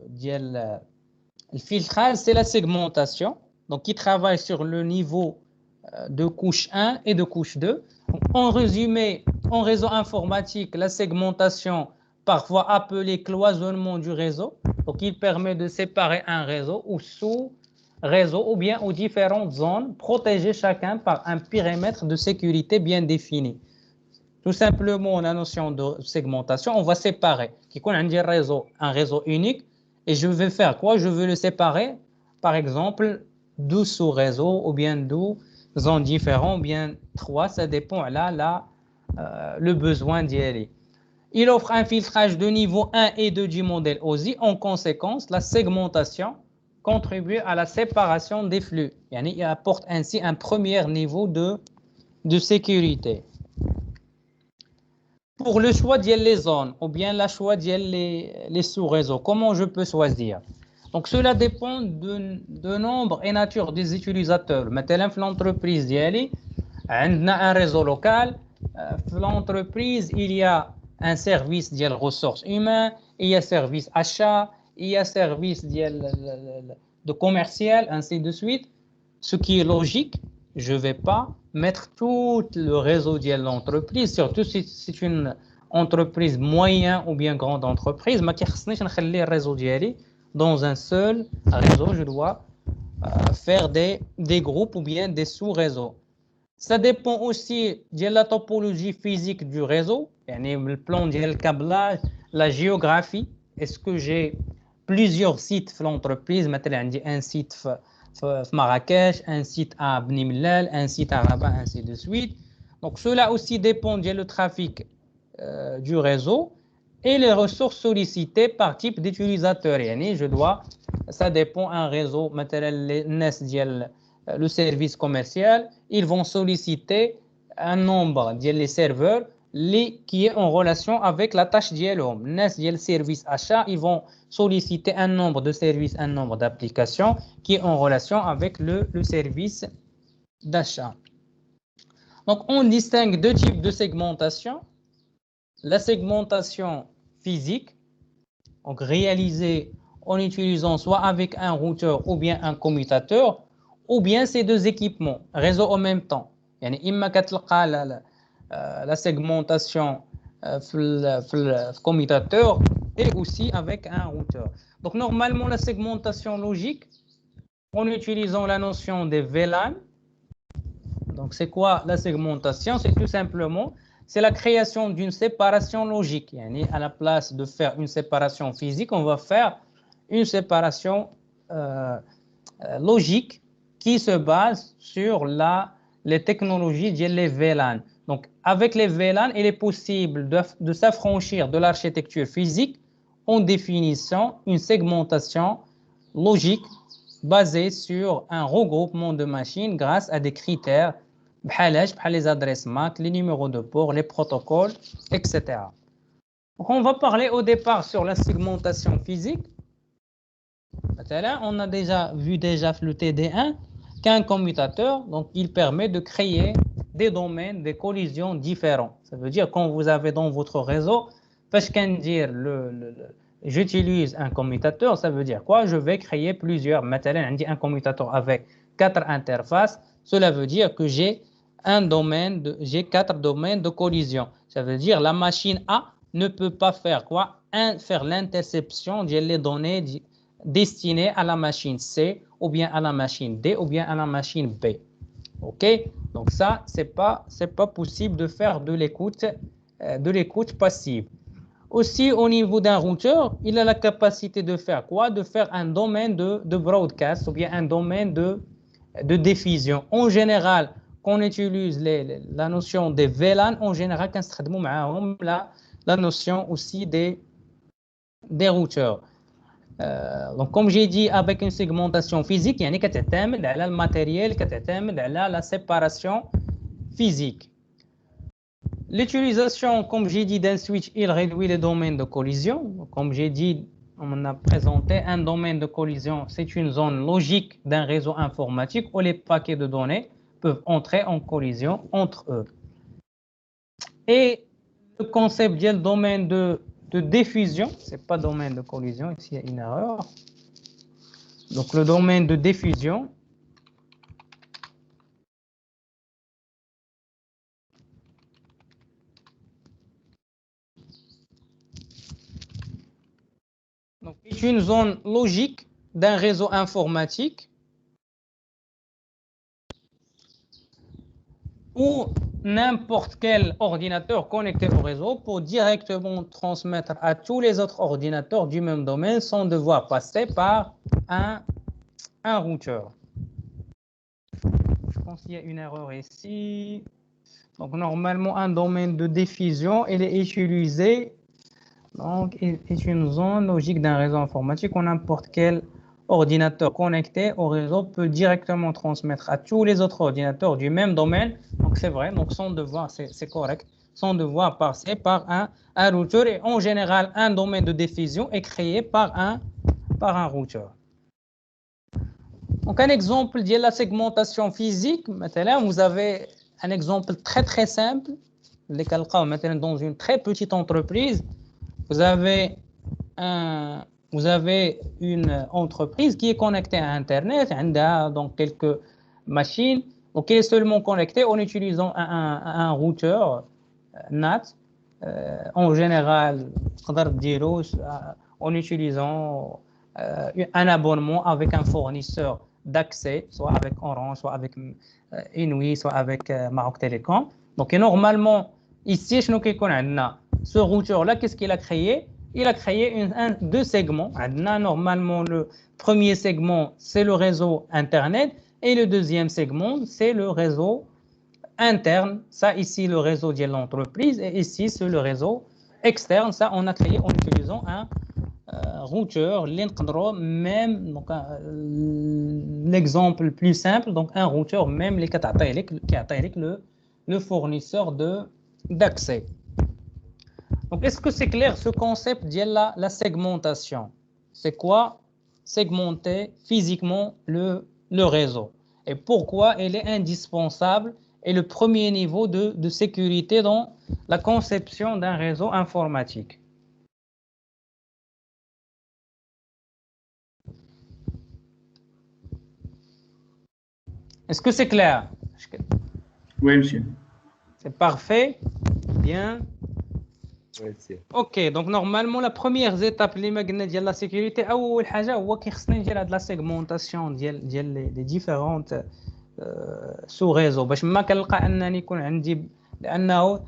le filtrage, c'est la segmentation. Donc, qui travaille sur le niveau de couche 1 et de couche 2. En résumé, en réseau informatique, la segmentation, parfois appelée cloisonnement du réseau, donc il permet de séparer un réseau ou sous-réseau ou bien aux différentes zones, protégées chacun par un périmètre de sécurité bien défini. Tout simplement, la notion de segmentation, on va séparer. Qui connaît un réseau unique, et je vais faire quoi? Je vais le séparer, par exemple, 12 sous-réseaux ou bien 12 zones différentes, ou bien 3, ça dépend là, le besoin d'y aller. Il offre un filtrage de niveau 1 et 2 du modèle OSI. En conséquence, la segmentation contribue à la séparation des flux. Il apporte ainsi un premier niveau de sécurité. Pour le choix des zones ou bien le choix des sous-réseaux, comment je peux choisir? Donc, cela dépend de nombre et nature des utilisateurs. Maintenant, dans l'entreprise, on a un réseau local. Dans l'entreprise, il y a un service de ressources humaines, il y a service achat, il y a service de commercial, ainsi de suite. Ce qui est logique, je ne vais pas mettre tout le réseau de l'entreprise, surtout si c'est une entreprise moyenne ou bien grande entreprise. ما كيخصنيش نخلي الريزو ديالي dans un seul réseau. Je dois faire des groupes ou bien des sous-réseaux. Ça dépend aussi de la topologie physique du réseau, le plan de câblage, la géographie. Est-ce que j'ai plusieurs sites dans l'entreprise? Maintenant, un site à Marrakech, un site à Bni Mellal, un site à Rabat, ainsi de suite. Donc, cela aussi dépend du trafic du réseau et les ressources sollicitées par type d'utilisateur. Ça dépend un réseau, maintenant, le service commercial, ils vont solliciter un nombre de serveurs qui est en relation avec la tâche d'ILOM. Le service achat, ils vont solliciter un nombre de services, un nombre d'applications qui est en relation avec le service d'achat. Donc, on distingue deux types de segmentation. La segmentation physique, donc réalisée en utilisant soit avec un routeur ou bien un commutateur, ou bien ces deux équipements, réseau en même temps. إما كتلقى la segmentation le commutateur et aussi avec un routeur. Donc normalement la segmentation logique, en utilisant la notion des VLAN. Donc c'est quoi la segmentation? C'est tout simplement la création d'une séparation logique. À la place de faire une séparation physique, on va faire une séparation logique qui se base sur les technologies des VLAN. Donc, avec les VLAN, il est possible de s'affranchir de l'architecture physique en définissant une segmentation logique basée sur un regroupement de machines grâce à des critères, les adresses MAC, les numéros de port, les protocoles, etc. Donc, on va parler au départ sur la segmentation physique. On a déjà vu le TD1 qu'un commutateur, donc il permet de créer des domaines, des collisions différents. Ça veut dire quand vous avez dans votre réseau, j'utilise un commutateur, ça veut dire quoi? Je vais créer plusieurs. Maintenant, on dit un commutateur avec 4 interfaces. Cela veut dire que j'ai 4 domaines de collision. Ça veut dire la machine A ne peut pas faire quoi? Faire l'interception des données destinées à la machine C ou bien à la machine D ou bien à la machine B. OK? Donc ça, c'est pas possible de faire de l'écoute passive. Aussi, au niveau d'un routeur, il a la capacité de faire quoi? De faire un domaine de broadcast ou bien un domaine de diffusion. En général, quand on utilise la notion des VLAN, en général, on la notion aussi des routeurs. Donc, comme j'ai dit, avec une segmentation physique, il y a le matériel, la séparation physique. L'utilisation, comme j'ai dit, d'un switch, il réduit les domaines de collision. Comme j'ai dit, on a présenté un domaine de collision. C'est une zone logique d'un réseau informatique où les paquets de données peuvent entrer en collision entre eux. Et le concept du domaine de diffusion, ce n'est pas domaine de collision, ici il y a une erreur. Donc le domaine de diffusion, donc, est une zone logique d'un réseau informatique où n'importe quel ordinateur connecté au réseau peut directement transmettre à tous les autres ordinateurs du même domaine sans devoir passer par un routeur. Je pense qu'il y a une erreur ici. Donc normalement un domaine de diffusion, il est utilisé. Donc est une zone logique d'un réseau informatique où n'importe quel ordinateur connecté au réseau peut directement transmettre à tous les autres ordinateurs du même domaine. Donc c'est vrai, donc sans devoir, c'est correct, sans devoir passer par un routeur. Et en général, un domaine de diffusion est créé par un routeur. Donc un exemple de la segmentation physique, maintenant vous avez un exemple très simple. Maintenant dans une très petite entreprise, vous avez une entreprise qui est connectée à Internet, donc quelques machines, donc elle est seulement connectée en utilisant un routeur NAT, en général, en utilisant un abonnement avec un fournisseur d'accès, soit avec Orange, soit avec Inouï, soit avec Maroc Télécom. Donc normalement, ici, ce routeur-là, qu'est-ce qu'il a créé? Il a créé deux segments. Normalement, le premier segment, c'est le réseau Internet et le deuxième segment, c'est le réseau interne. Ça, ici, le réseau de l'entreprise et ici, c'est le réseau externe. Ça, on a créé en utilisant un routeur, même l'exemple plus simple, donc un routeur, même les le fournisseur d'accès. Donc, est-ce que c'est clair ce concept de la segmentation? C'est quoi segmenter physiquement le réseau? Et pourquoi elle est indispensable et le premier niveau de sécurité dans la conception d'un réseau informatique? Est-ce que c'est clair? Oui, monsieur. C'est parfait. Bien. Merci. Ok, donc normalement la première étape اللي ما قلنا ديال la sécurité أول حاجة هو كيخصنا ندير هاد la segmentation ديال les différentes sous réseaux باش ما كنلقى أنني يكون عندي لأنه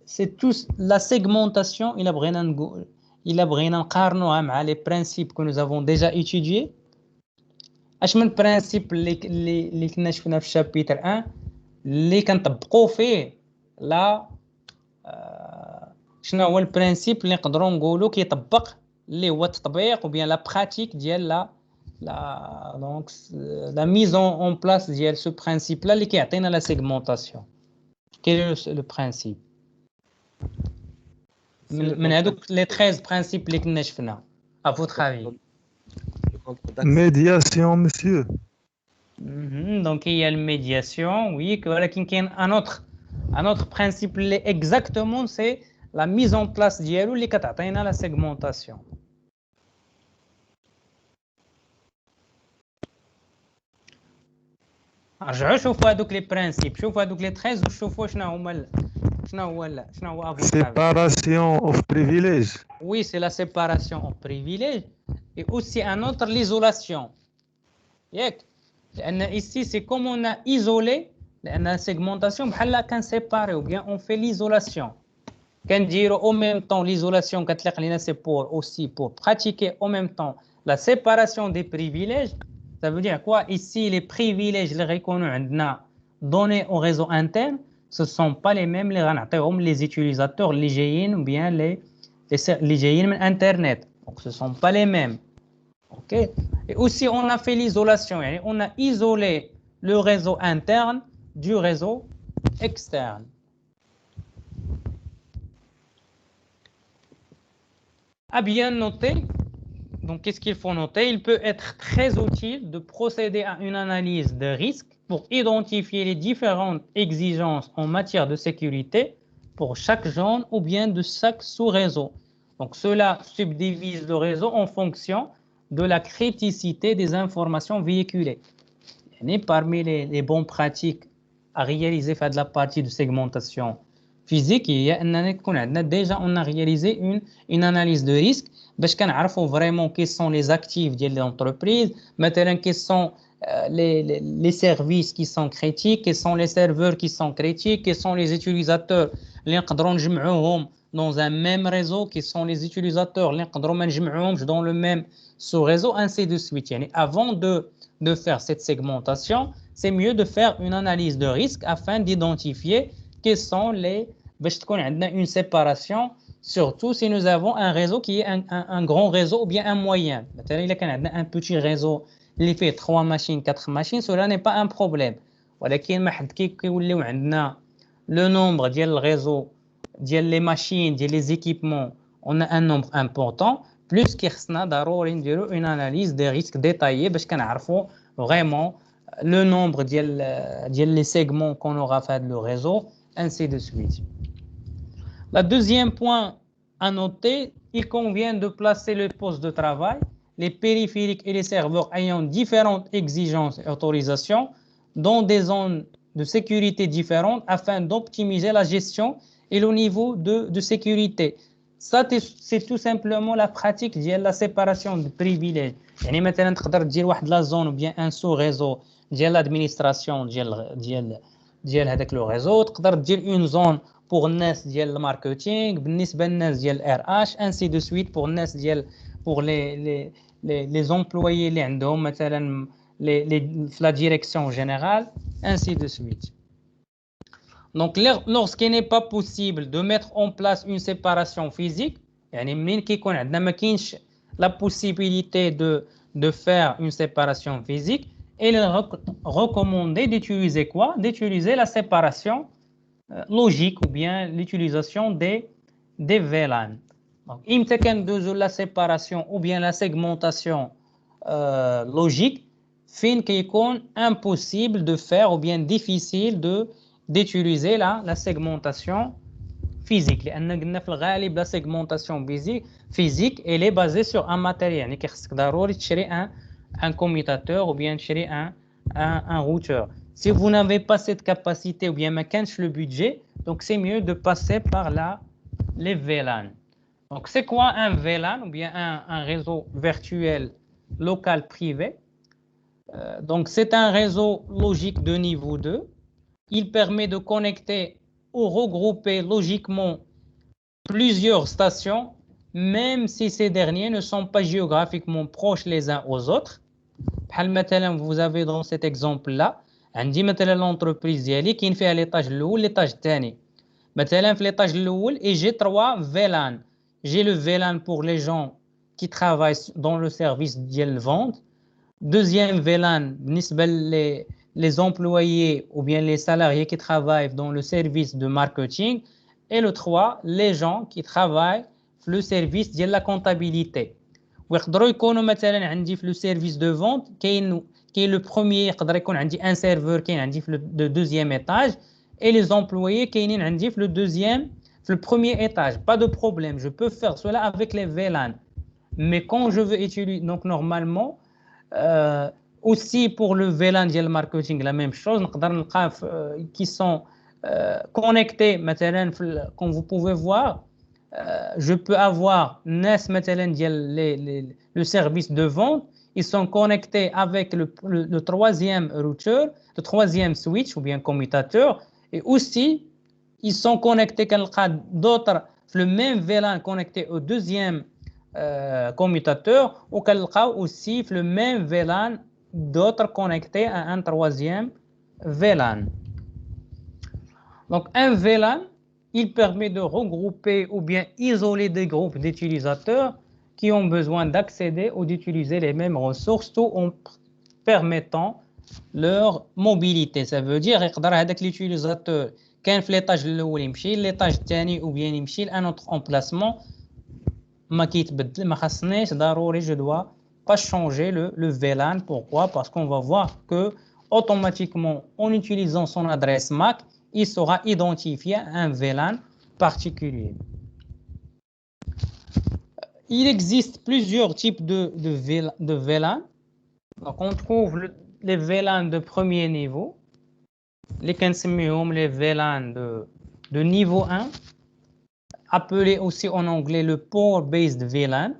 c'est tous la segmentation إلا بغينا نقارنوها مع les principes que nous avons déjà étudiés. اش من برانسيب اللي كنا شفنا في الشابيتر 1 اللي كنطبقوا فيه لا شنو هو البرانسيب اللي نقدروا نقولوا كيطبق اللي هو التطبيق وبيان لا براتيك ديال لا دونك لا ميز اون بلاص ديال سو برانسيب لا اللي كيعطينا لا سيغمونطاسيون. كاين لو برانسيب من هذوك لي 13 برانسيب اللي كنا شفنا ا فوتر افي. Médiation, monsieur. Donc il y a la médiation, oui, ولكن كاين un autre principe اللي exactement c'est la mise en place ديالو اللي كتعطينا la segmentation. رجعوا شوفوا هذوك لي برانسيب، شوفوا هذوك لي 13 وشوفوا شنو هو Séparation of privilege. Oui, c'est la séparation en privilège et aussi un autre l'isolation. لأن ici c'est comme on a isolé لأن la segmentation بحال كان séparé ou bien on fait l'isolation. كنديروا au même temps l'isolation كتليق لينا c'est pour pratiquer en même temps la séparation des privilèges. Ça veut dire quoi? Ici les privilèges اللي غيكونوا عندنا donnés au réseau interne ce sont pas les mêmes اللي غنعطيهم les utilisateurs اللي جايين ou bien les جايين من internet. Donc ce sont pas les mêmes. OK? Et aussi on a fait l'isolation, on a isolé le réseau interne du réseau externe. À bien noter, donc qu'est-ce qu'il faut noter? Il peut être très utile de procéder à une analyse de risque pour identifier les différentes exigences en matière de sécurité pour chaque zone ou bien de chaque sous-réseau. Donc cela subdivise le réseau en fonction de la criticité des informations véhiculées. Et parmi les bonnes pratiques à réaliser faire de la partie de segmentation physique, il y a déjà on a réalisé une analyse de risque باش كنعرفوا vraiment quels sont les actifs de l'entreprise, مثلا quels sont les services qui sont critiques, quels sont les serveurs qui sont critiques, quels sont les utilisateurs اللي نقدروا نجمعوهم dans un même réseau, quels sont les utilisateurs اللي نقدروا ما نجمعوهمش dans le même sous-réseau, ainsi de suite. يعني avant de faire cette segmentation, c'est mieux de faire une analyse de risque afin d'identifier quels sont les باش تكون عندنا une séparation, surtout si nous avons un réseau qui est un grand réseau ou bien un moyen. مثلا إذا كان عندنا un petit réseau اللي فيه 3 machines 4 machines, cela n'est pas un problème. ولكن ما حد كيوليو عندنا le nombre ديال الريزو ديال les machines ديال les équipements, on a un nombre important, plus كيخصنا ضروري نديرو une analyse des risques détaillée باش كنعرفوا vraiment le nombre ديال les segments qu'on aura fait le réseau, ainsi de suite. Le deuxième point à noter, il convient de placer le poste de travail, les périphériques et les serveurs ayant différentes exigences et autorisations dans des zones de sécurité différentes afin d'optimiser la gestion et le niveau de sécurité. Ça, c'est tout simplement la pratique de la séparation de privilèges. يعني مثلا تقدر دير واحد لا زون ou bien un sous-réseau ديال l'administration ديال هذاك لو réseau, تقدر دير une zone pour الناس ديال الماركتينغ, بالنسبه للناس ديال RH, ainsi de suite pour الناس ديال pour les employés اللي عندهم مثلا la direction générale, ainsi de suite. Donc lorsqu'il n'est pas possible de mettre en place une séparation physique, يعني منين كيكون عندنا ما كاينش la possibilité de faire une séparation physique, il est recommandé d'utiliser quoi? D'utiliser la séparation logique ou bien l'utilisation des VLAN. Donc, إمتى كندوزو la séparation ou bien la segmentation logique فين كيكون impossible de faire ou bien difficile d'utiliser la segmentation physique. لأن قلنا في الغالب la segmentation physique elle est basée sur un matériel. يعني كيخصك ضروري تشري un commutateur ou bien تشري un routeur. Si vous n'avez pas cette capacité ou bien ما كانش le budget, donc c'est mieux de passer par les VLAN. Donc c'est quoi un VLAN ou bien un réseau virtuel local privé? Donc c'est un réseau logique de niveau 2. Il permet de connecter ou regrouper logiquement plusieurs stations, même si ces derniers ne sont pas géographiquement proches les uns aux autres. بحال مثلا vous avez dans cet exemple là عندي مثلا l'entreprise ديالي كاين فيها l'étage الاول l'étage الثاني. مثلا في l'étage الاول et j'ai 3 VLAN. J'ai le VLAN pour les gens qui travaillent dans le service ديال vente. Deuxième VLAN بالنسبه les employés ou bien les salariés qui travaillent dans le service de marketing, et le 3 les gens qui travaillent dans le service ديال la comptabilité. ويقدروا يكونوا مثلا عندي في لو سيرفيس دو فونت كاين لو بروميير يقدر يكون عندي ان سيرفور كاين عندي في لو دوزيام ايطاج اي لي زومبلويي كاينين عندي في لو دوزيام في لو بروميير ايطاج. Pas de problème, je peux faire cela avec les VLAN. Mais quand je veux utiliser, donc normalement aussi pour le VLAN ديال marketing la même chose, نقدر نلقى qui sont connectés مثلا comme vous pouvez voir. Je peux avoir NAS le service de vente, ils sont connectés avec le troisième routeur, le troisième switch ou bien commutateur, et aussi ils sont connectés d'autres le même VLAN connecté au deuxième commutateur, ou aussi le même VLAN d'autres connectés à un troisième VLAN. Donc un VLAN, il permet de regrouper ou bien isoler des groupes d'utilisateurs qui ont besoin d'accéder ou d'utiliser les mêmes ressources, tout en permettant leur mobilité. Ça veut dire يقدر هذاك l'utilisateur كان في l'étage الاول يمشي l'étage الثاني ou bien يمشي لان autre emplacement ما كيتبدل ما خاصنيش ضروري je dois pas changer le VLAN. Pourquoi? Parce qu'on va voir que automatiquement en utilisant son adresse MAC il sera identifié à un VLAN particulier. Il existe plusieurs types de VLAN. Donc on trouve les VLAN de premier niveau, les VLAN de niveau 1, appelé aussi en anglais le port-based VLAN.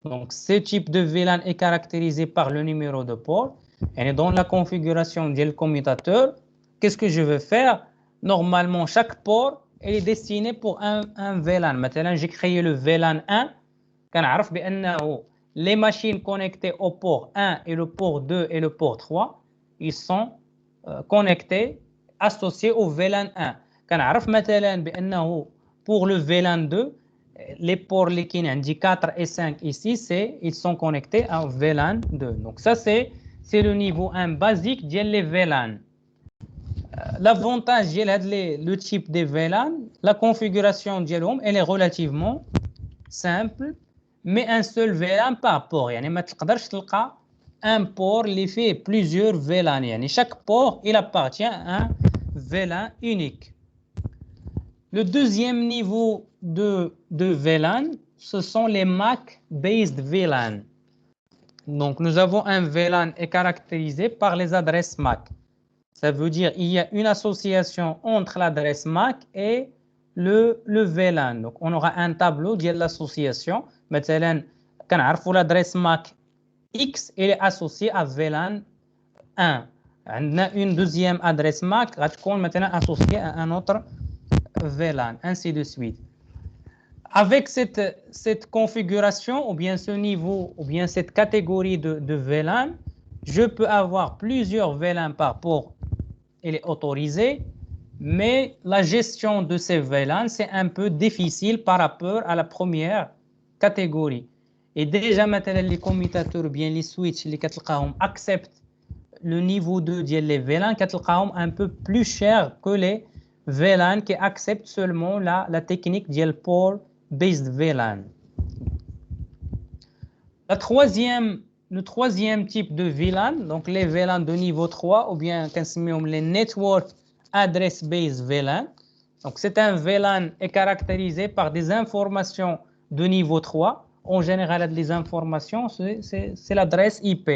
Donc ce type de VLAN est caractérisé par le numéro de port. Et dans la configuration du commutateur, qu'est-ce que je veux faire? Normalement, chaque port est destiné pour un VLAN. Maintenant, j'ai créé le VLAN 1. كنعرف بأنه les machines connectées au port 1 et le port 2 et le port 3 ils sont connectés associés au VLAN 1. كنعرف مثلا بأنه pour le VLAN 2 les ports اللي كاين عندي 4 et 5 ici ils sont connectés au VLAN 2. Donc ça c'est le niveau 1 basique ديال les VLAN. L'avantage ديال le type des VLAN, la configuration ديالهم elle est relativement simple. Mais un seul VLAN par port. يعني ما تقدرش تلقى un port اللي فيه plusieurs VLAN. يعني chaque port il appartient à un VLAN unique. Le deuxième niveau de VLAN, ce sont les MAC-based VLAN. Donc nous avons un VLAN est caractérisé par les adresses MAC. Ça veut dire il y a une association entre l'adresse MAC et le VLAN. Donc on aura un tableau de l'association. مثلا كنعرفوا l'adresse MAC X elle est associée à VLAN 1. عندنا une deuxième adresse MAC غتكون مثلا associée à un autre VLAN, ainsi de suite. Avec cette configuration ou bien ce niveau ou bien cette catégorie de VLAN, je peux avoir plusieurs VLAN par port. Elle est autorisée, mais la gestion de ces VLAN c'est un peu difficile par rapport à la première catégorie. Et déjà maintenant les commutateurs ou bien les switches اللي كتلقاهم acceptent le niveau 2 ديال les VLAN كتلقاهم un peu plus cher que les VLAN qui acceptent seulement la technique ديال port based VLAN. Le troisième type de VLAN, donc les VLAN de niveau 3 ou bien كنسميهم les network address based VLAN. Donc c'est un VLAN est caractérisé par des informations de niveau 3, en général les informations c'est l'adresse IP.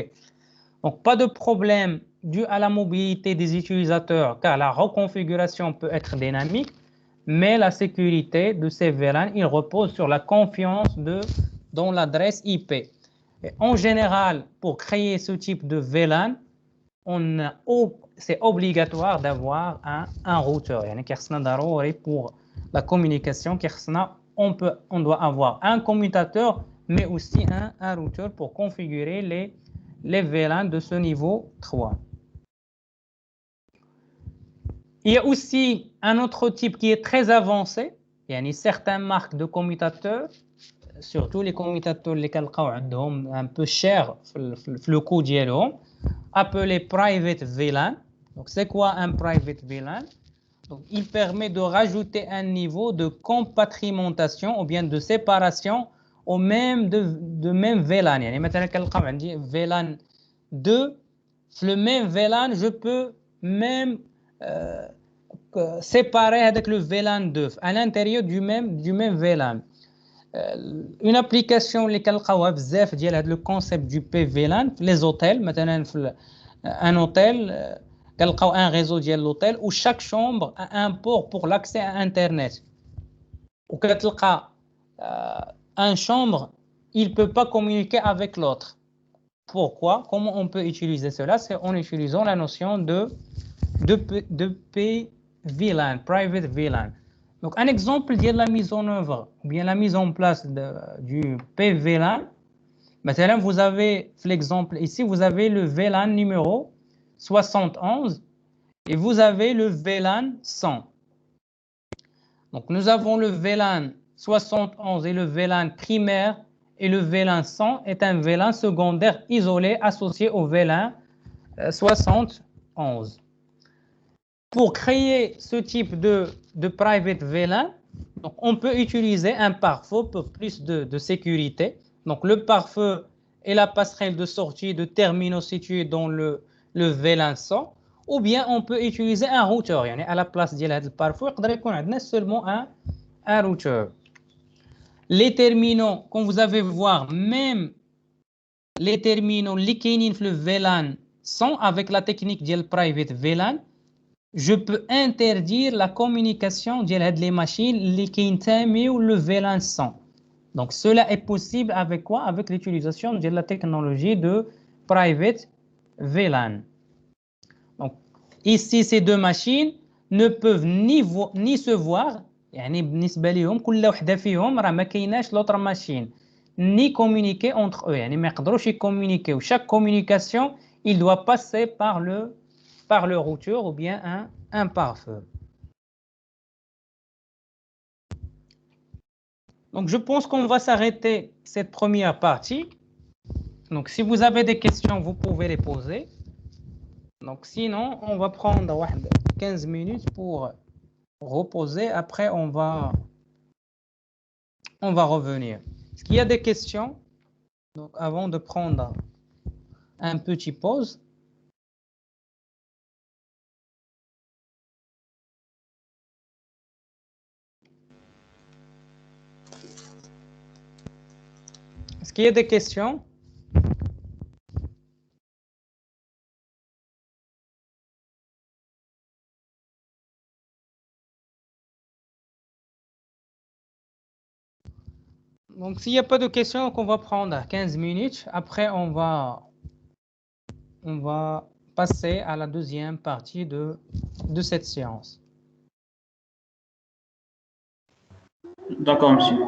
Donc pas de problème dû à la mobilité des utilisateurs car la reconfiguration peut être dynamique, mais la sécurité de ces VLAN il repose sur la confiance dans l'adresse IP. Et en général pour créer ce type de VLAN c'est obligatoire d'avoir un routeur. يعني كيخصنا ضروري pour la communication كيخصنا on doit avoir un commutateur, mais aussi un routeur pour configurer les VLAN de ce niveau 3. Il y a aussi un autre type qui est très avancé. Il y a certaines marques de commutateurs, surtout les commutateurs اللي كنلقاو عندهم un peu cher في le coût ديالهم, appelés private VLAN. Donc c'est quoi un private VLAN? Donc, il permet de rajouter un niveau de compartimentation ou bien de séparation au même VLAN. يعني مثلا كنلقاو عندي VLAN 2 في le même VLAN je peux même séparer avec le VLAN 2 à l'intérieur du même VLAN. Une application اللي كنلقاوها بزاف ديال هذا le concept du PVLAN في les hôtels مثلا في un hôtel كنلقاو un réseau ديال l'hôtel où chaque chambre a un port pour l'accès à internet. وكتلقى un chambre il peut pas communiquer avec l'autre. Pourquoi? Comment on peut utiliser cela? C'est en utilisant la notion de PVLAN, private VLAN. Donc un exemple de la mise en œuvre ou bien la mise en place du PVLAN. Maintenant vous avez l'exemple ici, vous avez le VLAN numéro 71 et vous avez le VLAN 100. Donc nous avons le VLAN 71 et le VLAN primaire et le VLAN 100 est un VLAN secondaire isolé associé au VLAN 71. Pour créer ce type de private VLAN, donc on peut utiliser un pare-feu pour plus de sécurité. Donc le pare-feu est la passerelle de sortie de terminaux situés dans le VLAN 100, ou bien on peut utiliser un routeur. يعني à la place ديال هذا البار-feu يقدر يكون عندنا seulement un routeur. Les terminaux, comme vous avez voir, même les terminaux اللي كاينين في le VLAN 100 avec la technique ديال private VLAN, je peux interdire la communication ديال هاد les machines اللي كينتميو le VLAN 100. Donc cela est possible avec quoi? Avec l'utilisation de la technologie de private VLAN. Donc ici ces deux machines ne peuvent ni se voir, يعني بالنسبة لهم كل وحدة فيهم راه ما كايناش l'autre machine, ni communiquer entre eux, يعني ما يقدروش يكومونيكيو. Chaque communication, il doit passer par le routeur ou bien un pare-feu. Donc, je pense qu'on va s'arrêter cette première partie. Donc, si vous avez des questions, vous pouvez les poser. Donc, sinon, on va prendre 15 minutes pour reposer. Après, on va revenir. Est-ce qu'il y a des questions? Donc, avant de prendre un petit pause. Est-ce qu'il y a des questions? Donc, s'il n'y a pas de questions, on va prendre 15 minutes. Après, on va passer à la deuxième partie de cette séance. D'accord, monsieur.